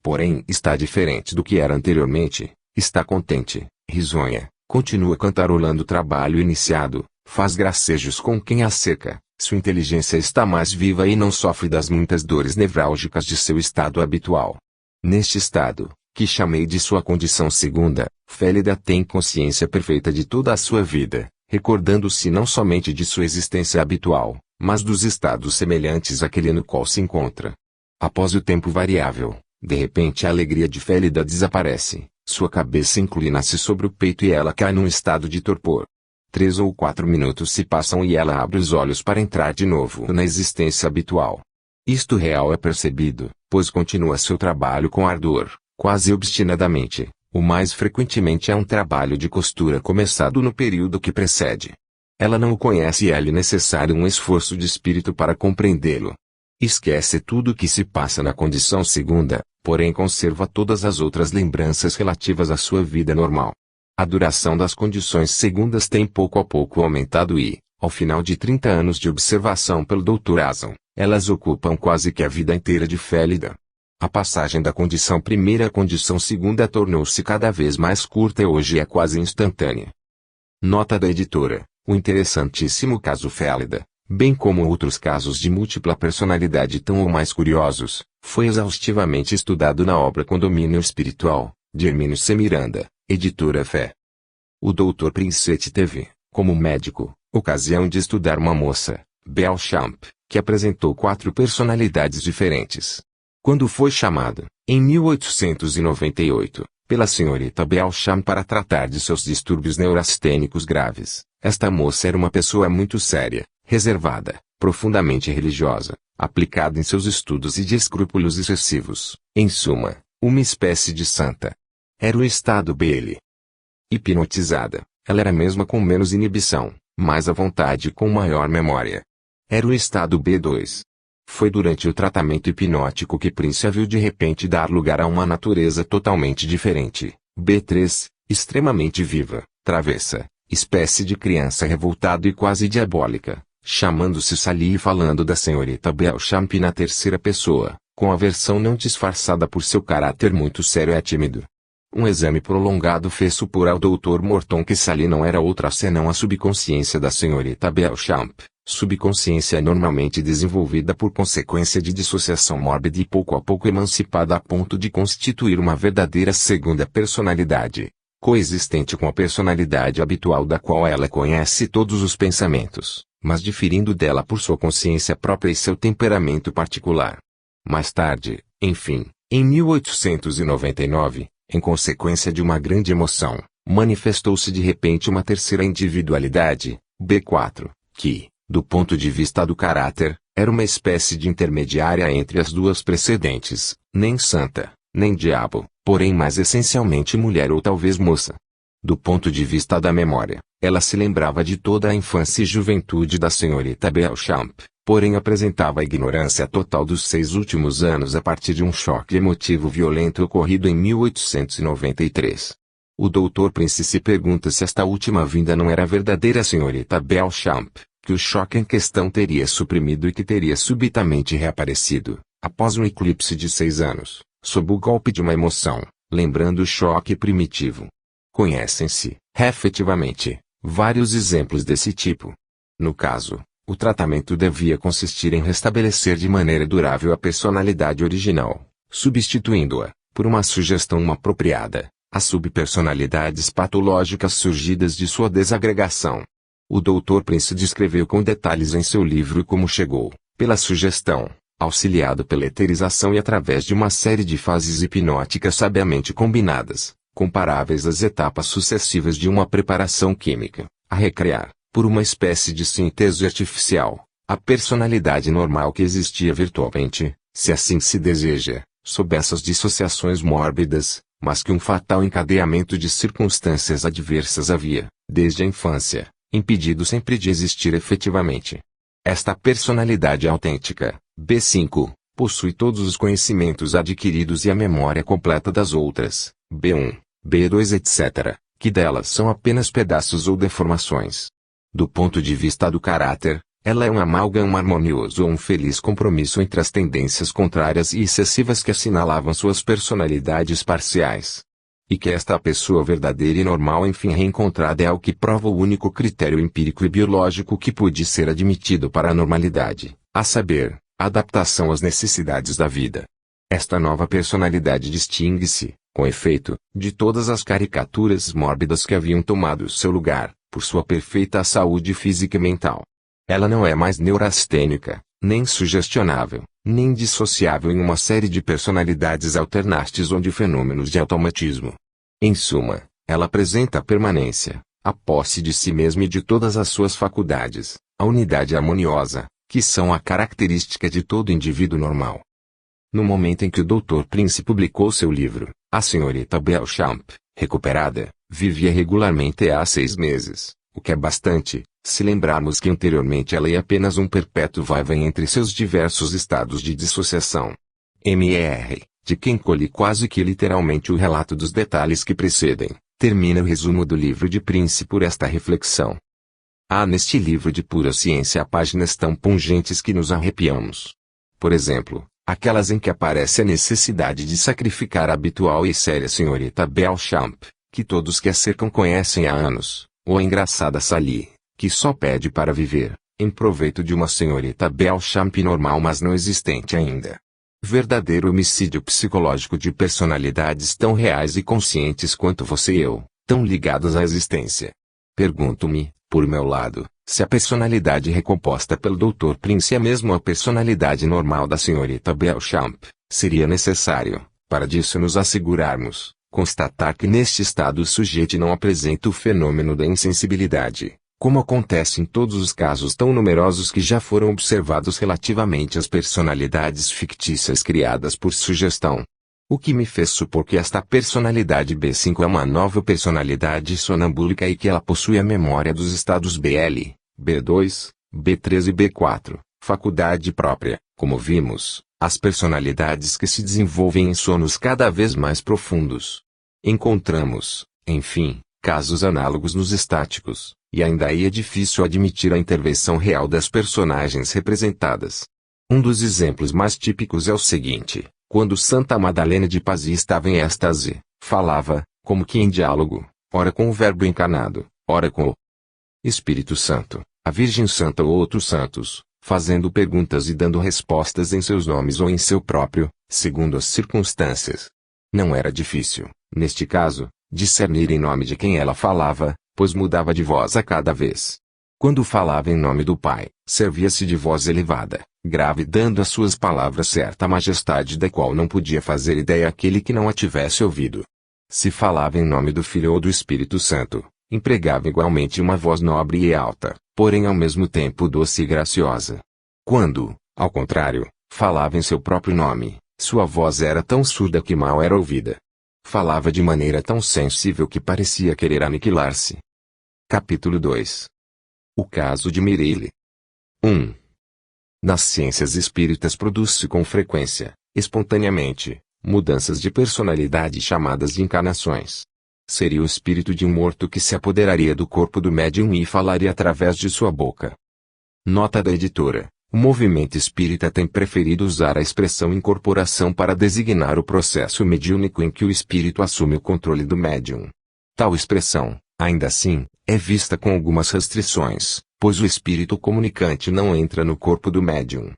Speaker 1: Porém está diferente do que era anteriormente, está contente, risonha, continua cantarolando o trabalho iniciado, faz gracejos com quem a cerca, sua inteligência está mais viva e não sofre das muitas dores nevrálgicas de seu estado habitual. Neste estado, que chamei de sua condição segunda, Félida tem consciência perfeita de toda a sua vida, recordando-se não somente de sua existência habitual, mas dos estados semelhantes àquele no qual se encontra. Após o tempo variável, de repente a alegria de Félida desaparece, sua cabeça inclina-se sobre o peito e ela cai num estado de torpor. 3 ou 4 minutos se passam e ela abre os olhos para entrar de novo na existência habitual. Isto real é percebido, pois continua seu trabalho com ardor, quase obstinadamente. O mais frequentemente é um trabalho de costura começado no período que precede. Ela não o conhece e é-lhe necessário um esforço de espírito para compreendê-lo. Esquece tudo o que se passa na condição segunda, porém conserva todas as outras lembranças relativas à sua vida normal. A duração das condições segundas tem pouco a pouco aumentado e, ao final de 30 anos de observação pelo Dr. Azan, elas ocupam quase que a vida inteira de Félida. A passagem da condição primeira à condição segunda tornou-se cada vez mais curta e hoje é quase instantânea. Nota da editora: o interessantíssimo caso Félida, bem como outros casos de múltipla personalidade tão ou mais curiosos, foi exaustivamente estudado na obra Condomínio Espiritual, de Hermínio C. Miranda, editora Fé. O Dr. Princetti teve, como médico, ocasião de estudar uma moça, Belchamp, que apresentou 4 personalidades diferentes. Quando foi chamado, em 1898, pela senhorita Belchamp para tratar de seus distúrbios neurastênicos graves, esta moça era uma pessoa muito séria, reservada, profundamente religiosa, aplicada em seus estudos e de escrúpulos excessivos, em suma, uma espécie de santa. Era o estado B. Hipnotizada, ela era mesma com menos inibição, mais à vontade e com maior memória. Era o estado B2. Foi durante o tratamento hipnótico que Prince a viu de repente dar lugar a uma natureza totalmente diferente, B3, extremamente viva, travessa, espécie de criança revoltada e quase diabólica, chamando-se Sally e falando da senhorita Belchamp na terceira pessoa, com aversão não disfarçada por seu caráter muito sério e tímido. Um exame prolongado fez supor ao Dr. Morton que Sally não era outra senão a subconsciência da senhorita Belchamp. Subconsciência normalmente desenvolvida por consequência de dissociação mórbida e pouco a pouco emancipada a ponto de constituir uma verdadeira segunda personalidade, coexistente com a personalidade habitual da qual ela conhece todos os pensamentos, mas diferindo dela por sua consciência própria e seu temperamento particular. Mais tarde, enfim, em 1899, em consequência de uma grande emoção, manifestou-se de repente uma terceira individualidade, B4, que, do ponto de vista do caráter, era uma espécie de intermediária entre as duas precedentes, nem santa, nem diabo, porém mais essencialmente mulher ou talvez moça. Do ponto de vista da memória, ela se lembrava de toda a infância e juventude da senhorita Belchamp, porém apresentava a ignorância total dos 6 últimos anos a partir de um choque emotivo violento ocorrido em 1893. O Dr. Prince se pergunta se esta última vinda não era a verdadeira senhorita Beauchamp, que o choque em questão teria suprimido e que teria subitamente reaparecido, após um eclipse de 6 anos, sob o golpe de uma emoção, lembrando o choque primitivo. Conhecem-se, efetivamente, vários exemplos desse tipo. No caso, o tratamento devia consistir em restabelecer de maneira durável a personalidade original, substituindo-a, por uma sugestão apropriada, as subpersonalidades patológicas surgidas de sua desagregação. O Dr. Prince descreveu com detalhes em seu livro como chegou, pela sugestão, auxiliado pela eterização e através de uma série de fases hipnóticas sabiamente combinadas, comparáveis às etapas sucessivas de uma preparação química, a recriar, por uma espécie de síntese artificial, a personalidade normal que existia virtualmente, se assim se deseja, sob essas dissociações mórbidas, mas que um fatal encadeamento de circunstâncias adversas havia, desde a infância, impedido sempre de existir efetivamente. Esta personalidade autêntica, B5, possui todos os conhecimentos adquiridos e a memória completa das outras, B1, B2 etc., que delas são apenas pedaços ou deformações. Do ponto de vista do caráter, ela é um amálgama harmonioso ou um feliz compromisso entre as tendências contrárias e excessivas que assinalavam suas personalidades parciais. E que esta pessoa verdadeira e normal enfim reencontrada é o que prova o único critério empírico e biológico que pôde ser admitido para a normalidade, a saber, a adaptação às necessidades da vida. Esta nova personalidade distingue-se, com efeito, de todas as caricaturas mórbidas que haviam tomado seu lugar, por sua perfeita saúde física e mental. Ela não é mais neurastênica, nem sugestionável, nem dissociável em uma série de personalidades alternantes ou de fenômenos de automatismo. Em suma, ela apresenta a permanência, a posse de si mesma e de todas as suas faculdades, a unidade harmoniosa, que são a característica de todo indivíduo normal. No momento em que o Dr. Prince publicou seu livro, a senhorita Beauchamp, recuperada, vivia regularmente há 6 meses, o que é bastante, se lembrarmos que anteriormente ela ia apenas um perpétuo vai-vem entre seus diversos estados de dissociação. M.R., de quem colhi quase que literalmente o relato dos detalhes que precedem, termina o resumo do livro de Prince por esta reflexão. Há neste livro de pura ciência páginas tão pungentes que nos arrepiamos. Por exemplo, aquelas em que aparece a necessidade de sacrificar a habitual e séria senhorita Beauchamp, que todos que a cercam conhecem há anos, ou a engraçada Sally, que só pede para viver, em proveito de uma senhorita Beauchamp normal mas não existente ainda. Verdadeiro homicídio psicológico de personalidades tão reais e conscientes quanto você e eu, tão ligados à existência. Pergunto-me, por meu lado, se a personalidade recomposta pelo Dr. Prince é mesmo a personalidade normal da senhorita Beauchamp, seria necessário, para disso nos assegurarmos, constatar que neste estado o sujeito não apresenta o fenômeno da insensibilidade, como acontece em todos os casos tão numerosos que já foram observados relativamente às personalidades fictícias criadas por sugestão. O que me fez supor que esta personalidade B5 é uma nova personalidade sonambúlica e que ela possui a memória dos estados BL, B2, B3 e B4, faculdade própria, como vimos, as personalidades que se desenvolvem em sonos cada vez mais profundos. Encontramos, enfim, casos análogos nos estáticos, e ainda aí é difícil admitir a intervenção real das personagens representadas. Um dos exemplos mais típicos é o seguinte: quando Santa Madalena de Pazzi estava em êxtase, falava, como que em diálogo, ora com o Verbo encarnado, ora com o Espírito Santo, a Virgem Santa ou outros santos, fazendo perguntas e dando respostas em seus nomes ou em seu próprio, segundo as circunstâncias. Não era difícil, neste caso, discernir em nome de quem ela falava, pois mudava de voz a cada vez. Quando falava em nome do Pai, servia-se de voz elevada, grave, dando às suas palavras certa majestade da qual não podia fazer ideia aquele que não a tivesse ouvido. Se falava em nome do Filho ou do Espírito Santo, empregava igualmente uma voz nobre e alta, porém ao mesmo tempo doce e graciosa. Quando, ao contrário, falava em seu próprio nome, sua voz era tão surda que mal era ouvida. Falava de maneira tão sensível que parecia querer aniquilar-se. Capítulo 2. O caso de Mireille. 1. Nas ciências espíritas produz-se com frequência, espontaneamente, mudanças de personalidade chamadas de encarnações. Seria o espírito de um morto que se apoderaria do corpo do médium e falaria através de sua boca. Nota da editora: o movimento espírita tem preferido usar a expressão incorporação para designar o processo mediúnico em que o espírito assume o controle do médium. Tal expressão, ainda assim, é vista com algumas restrições, pois o espírito comunicante não entra no corpo do médium.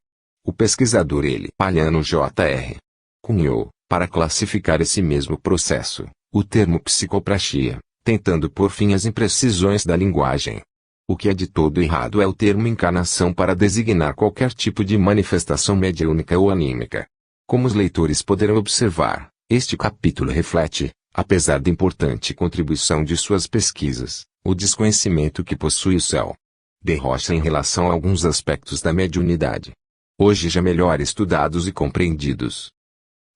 Speaker 1: O pesquisador Palhano Jr. cunhou, para classificar esse mesmo processo, o termo psicopraxia, tentando pôr fim às imprecisões da linguagem. O que é de todo errado é o termo encarnação para designar qualquer tipo de manifestação mediúnica ou anímica. Como os leitores poderão observar, este capítulo reflete, apesar da importante contribuição de suas pesquisas, o desconhecimento que possui o céu de Rocha em relação a alguns aspectos da mediunidade, hoje já melhor estudados e compreendidos.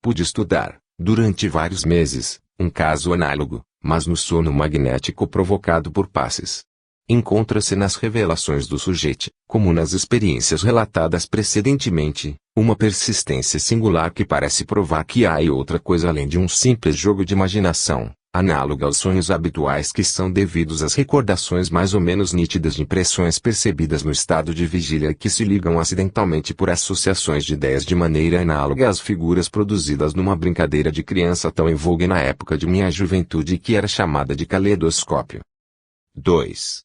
Speaker 1: Pude estudar, durante vários meses, um caso análogo, mas no sono magnético provocado por passes. Encontra-se nas revelações do sujeito, como nas experiências relatadas precedentemente, uma persistência singular que parece provar que há outra coisa além de um simples jogo de imaginação, análoga aos sonhos habituais que são devidos às recordações mais ou menos nítidas de impressões percebidas no estado de vigília e que se ligam acidentalmente por associações de ideias de maneira análoga às figuras produzidas numa brincadeira de criança tão em voga na época de minha juventude e que era chamada de caleidoscópio. 2.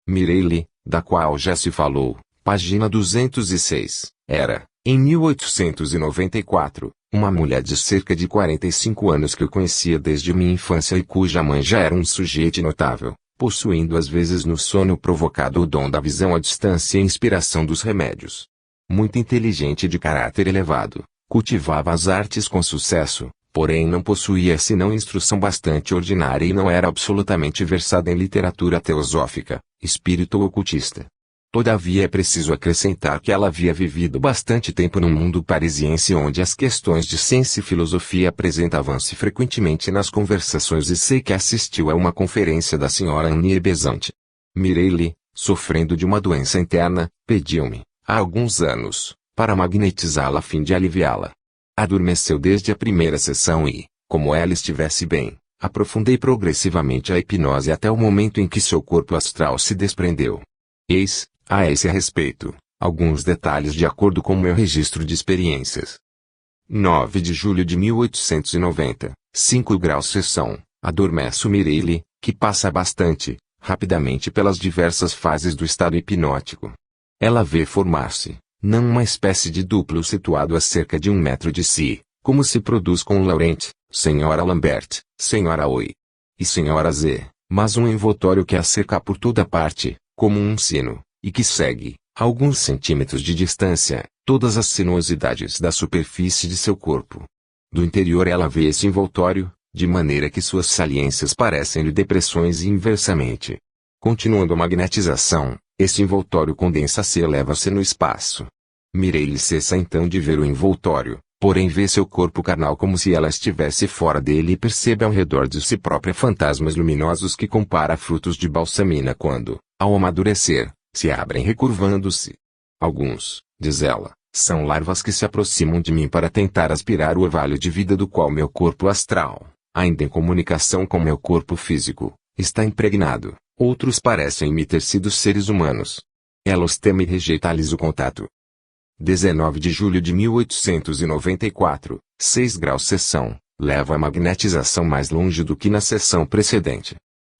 Speaker 1: Mireille, da qual já se falou, página 206, era, em 1894, uma mulher de cerca de 45 anos que eu conhecia desde minha infância e cuja mãe já era um sujeito notável, possuindo às vezes no sono provocado o dom da visão à distância e inspiração dos remédios. Muito inteligente e de caráter elevado, cultivava as artes com sucesso, porém não possuía senão instrução bastante ordinária e não era absolutamente versada em literatura teosófica, espírita ou ocultista. Todavia é preciso acrescentar que ela havia vivido bastante tempo no mundo parisiense onde as questões de ciência e filosofia apresentavam-se frequentemente nas conversações e sei que assistiu a uma conferência da senhora Annie Besant. Mireille, sofrendo de uma doença interna, pediu-me, há alguns anos, para magnetizá-la a fim de aliviá-la. Adormeceu desde a primeira sessão e, como ela estivesse bem, aprofundei progressivamente a hipnose até o momento em que seu corpo astral se desprendeu. Eis, a esse respeito, alguns detalhes de acordo com meu registro de experiências. 9 de julho de 1890, 5 graus sessão, adormece Mireille, que passa bastante, rapidamente pelas diversas fases do estado hipnótico. Ela vê formar-se, não uma espécie de duplo situado a cerca de 1 metro de si, como se produz com Laurent, Senhora Lambert, Senhora Oi e Senhora Z, mas um envoltório que a cerca por toda parte, como um sino, e que segue, a alguns centímetros de distância, todas as sinuosidades da superfície de seu corpo. Do interior ela vê esse envoltório, de maneira que suas saliências parecem-lhe depressões e inversamente. Continuando a magnetização, esse envoltório condensa-se e eleva-se no espaço. Mireille cessa então de ver o envoltório, porém vê seu corpo carnal como se ela estivesse fora dele e percebe ao redor de si própria fantasmas luminosos que compara a frutos de balsamina quando, ao amadurecer, se abrem recurvando-se. Alguns, diz ela, são larvas que se aproximam de mim para tentar aspirar o orvalho de vida do qual meu corpo astral, ainda em comunicação com meu corpo físico, está impregnado. Outros parecem-me ter sido seres humanos. Ela os teme e rejeita-lhes o contato. 19 de julho de 1894, 6 graus sessão, leva a magnetização mais longe do que na sessão precedente.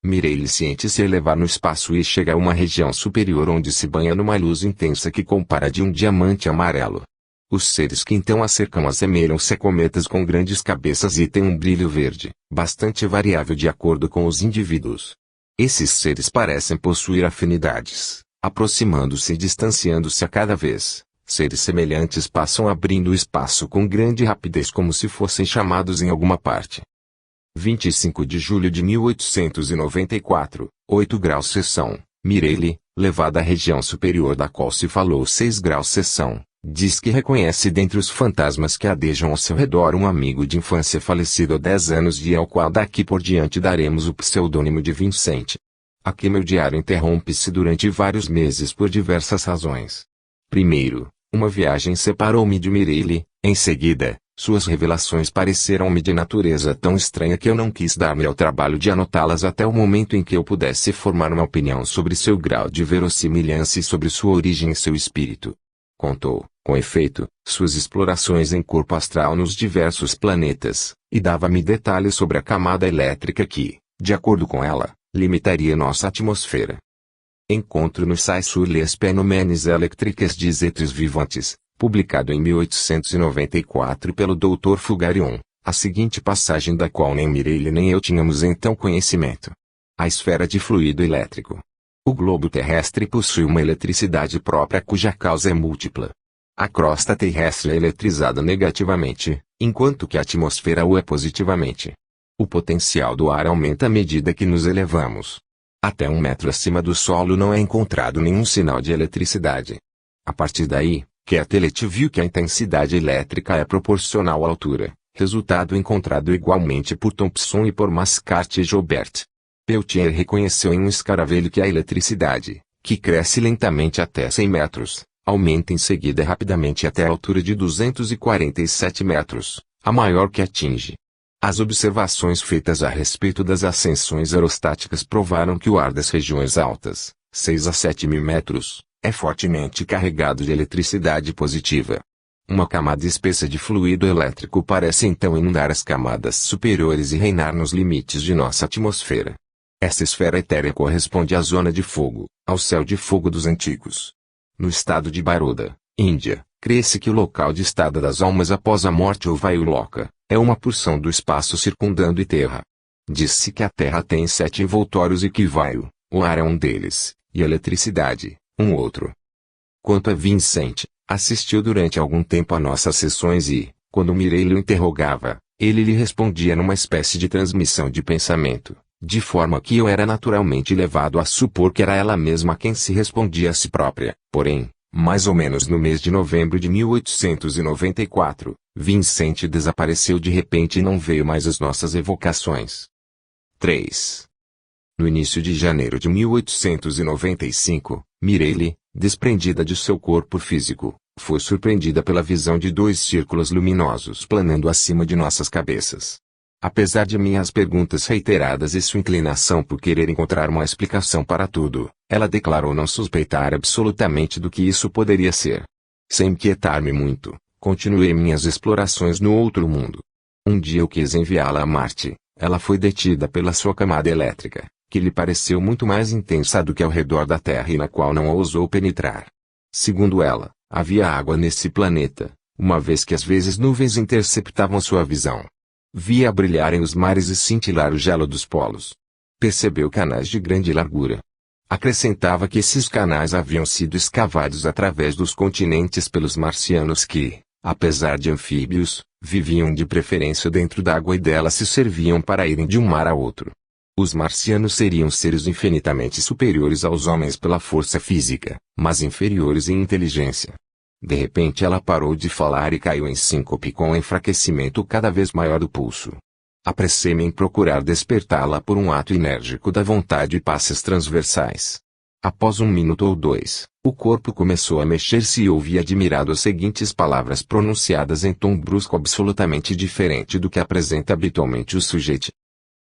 Speaker 1: Mireille sente-se elevar no espaço e chega a uma região superior onde se banha numa luz intensa que compara de um diamante amarelo. Os seres que então a cercam assemelham-se a cometas com grandes cabeças e têm um brilho verde, bastante variável de acordo com os indivíduos. Esses seres parecem possuir afinidades, aproximando-se e distanciando-se a cada vez. Seres semelhantes passam abrindo o espaço com grande rapidez como se fossem chamados em alguma parte. 25 de julho de 1894, 8 graus sessão, Mireille, levada à região superior da qual se falou 6 graus sessão, diz que reconhece dentre os fantasmas que adejam ao seu redor um amigo de infância falecido há 10 anos e ao qual daqui por diante daremos o pseudônimo de Vincent. Aqui meu diário interrompe-se durante vários meses por diversas razões. Primeiro, uma viagem separou-me de Mireille, em seguida, Suas revelações pareceram-me de natureza tão estranha que eu não quis dar-me ao trabalho de anotá-las até o momento em que eu pudesse formar uma opinião sobre seu grau de verossimilhança e sobre sua origem e seu espírito. Contou, com efeito, suas explorações em corpo astral nos diversos planetas, e dava-me detalhes sobre a camada elétrica que, de acordo com ela, limitaria nossa atmosfera. Encontro no site sur les phénomènes électriques des êtres vivants, publicado em 1894 pelo Dr. Fugarion, a seguinte passagem da qual nem Mireille nem eu tínhamos então conhecimento. A esfera de fluido elétrico. O globo terrestre possui uma eletricidade própria cuja causa é múltipla. A crosta terrestre é eletrizada negativamente, enquanto que a atmosfera o é positivamente. O potencial do ar aumenta à medida que nos elevamos. Até 1 metro acima do solo não é encontrado nenhum sinal de eletricidade. A partir daí, Quetelet viu que a intensidade elétrica é proporcional à altura, resultado encontrado igualmente por Thomson e por Mascart e Joubert. Peltier reconheceu em um escaravelho que a eletricidade, que cresce lentamente até 100 metros, aumenta em seguida rapidamente até a altura de 247 metros, a maior que atinge. As observações feitas a respeito das ascensões aerostáticas provaram que o ar das regiões altas, 6 a 7 mil metros, é fortemente carregado de eletricidade positiva. Uma camada espessa de fluido elétrico parece então inundar as camadas superiores e reinar nos limites de nossa atmosfera. Essa esfera etérea corresponde à zona de fogo, ao céu de fogo dos antigos. No estado de Baroda, Índia, crê-se que o local de estada das almas após a morte ou Vaiuloka, é uma porção do espaço circundando a Terra. Diz-se que a Terra tem 7 envoltórios e que Vayu, o ar é um deles, e a eletricidade, um outro. Quanto a Vincent, assistiu durante algum tempo a nossas sessões e, quando Mireille o interrogava, ele lhe respondia numa espécie de transmissão de pensamento, de forma que eu era naturalmente levado a supor que era ela mesma quem se respondia a si própria. Porém, mais ou menos no mês de novembro de 1894, Vincent desapareceu de repente e não veio mais às nossas evocações. 3. No início de janeiro de 1895, Mireille, desprendida de seu corpo físico, foi surpreendida pela visão de 2 círculos luminosos planando acima de nossas cabeças. Apesar de minhas perguntas reiteradas e sua inclinação por querer encontrar uma explicação para tudo, ela declarou não suspeitar absolutamente do que isso poderia ser. Sem inquietar-me muito, continuei minhas explorações no outro mundo. Um dia eu quis enviá-la a Marte. Ela foi detida pela sua camada elétrica, que lhe pareceu muito mais intensa do que ao redor da Terra e na qual não ousou penetrar. Segundo ela, havia água nesse planeta, uma vez que às vezes nuvens interceptavam sua visão. Via brilharem os mares e cintilar o gelo dos polos. Percebeu canais de grande largura. Acrescentava que esses canais haviam sido escavados através dos continentes pelos marcianos que, apesar de anfíbios, viviam de preferência dentro d'água e dela se serviam para irem de um mar a outro. Os marcianos seriam seres infinitamente superiores aos homens pela força física, mas inferiores em inteligência. De repente ela parou de falar e caiu em síncope com um enfraquecimento cada vez maior do pulso. Apressei-me em procurar despertá-la por um ato enérgico da vontade e passes transversais. Após 1 minuto ou 2, o corpo começou a mexer-se e ouvi admirado as seguintes palavras pronunciadas em tom brusco absolutamente diferente do que apresenta habitualmente o sujeito.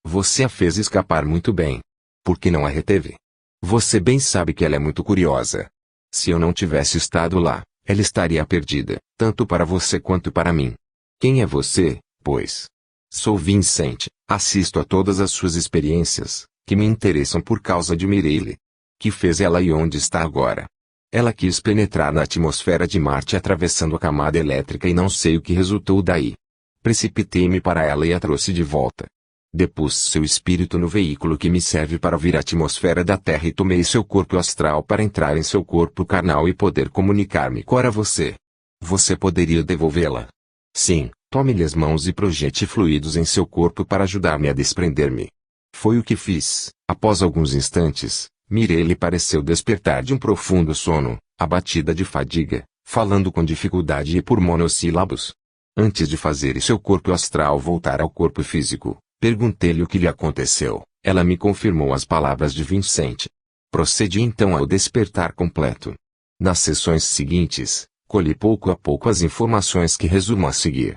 Speaker 1: Você a fez escapar muito bem. Por que não a reteve? Você bem sabe que ela é muito curiosa. Se eu não tivesse estado lá, ela estaria perdida, tanto para você quanto para mim. Quem é você, pois? Sou Vincent, assisto a todas as suas experiências, que me interessam por causa de Mireille. Que fez ela e onde está agora? Ela quis penetrar na atmosfera de Marte atravessando a camada elétrica e não sei o que resultou daí. Precipitei-me para ela e a trouxe de volta. Depus seu espírito no veículo que me serve para vir à atmosfera da Terra e tomei seu corpo astral para entrar em seu corpo carnal e poder comunicar-me com você. Você poderia devolvê-la? Sim, tome-lhe as mãos e projete fluidos em seu corpo para ajudar-me a desprender-me. Foi o que fiz. Após alguns instantes, Mireille pareceu despertar de um profundo sono, abatida de fadiga, falando com dificuldade e por monossílabos. Antes de fazer seu corpo astral voltar ao corpo físico, perguntei-lhe o que lhe aconteceu. Ela me confirmou as palavras de Vincent. Procedi então ao despertar completo. Nas sessões seguintes, colhi pouco a pouco as informações que resumo a seguir.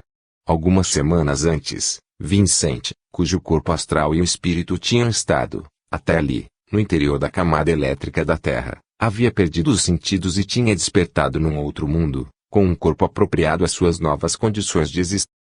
Speaker 1: Algumas semanas antes, Vincent, cujo corpo astral e o espírito tinham estado, até ali, no interior da camada elétrica da Terra, havia perdido os sentidos e tinha despertado num outro mundo, com um corpo apropriado às suas novas condições de existência.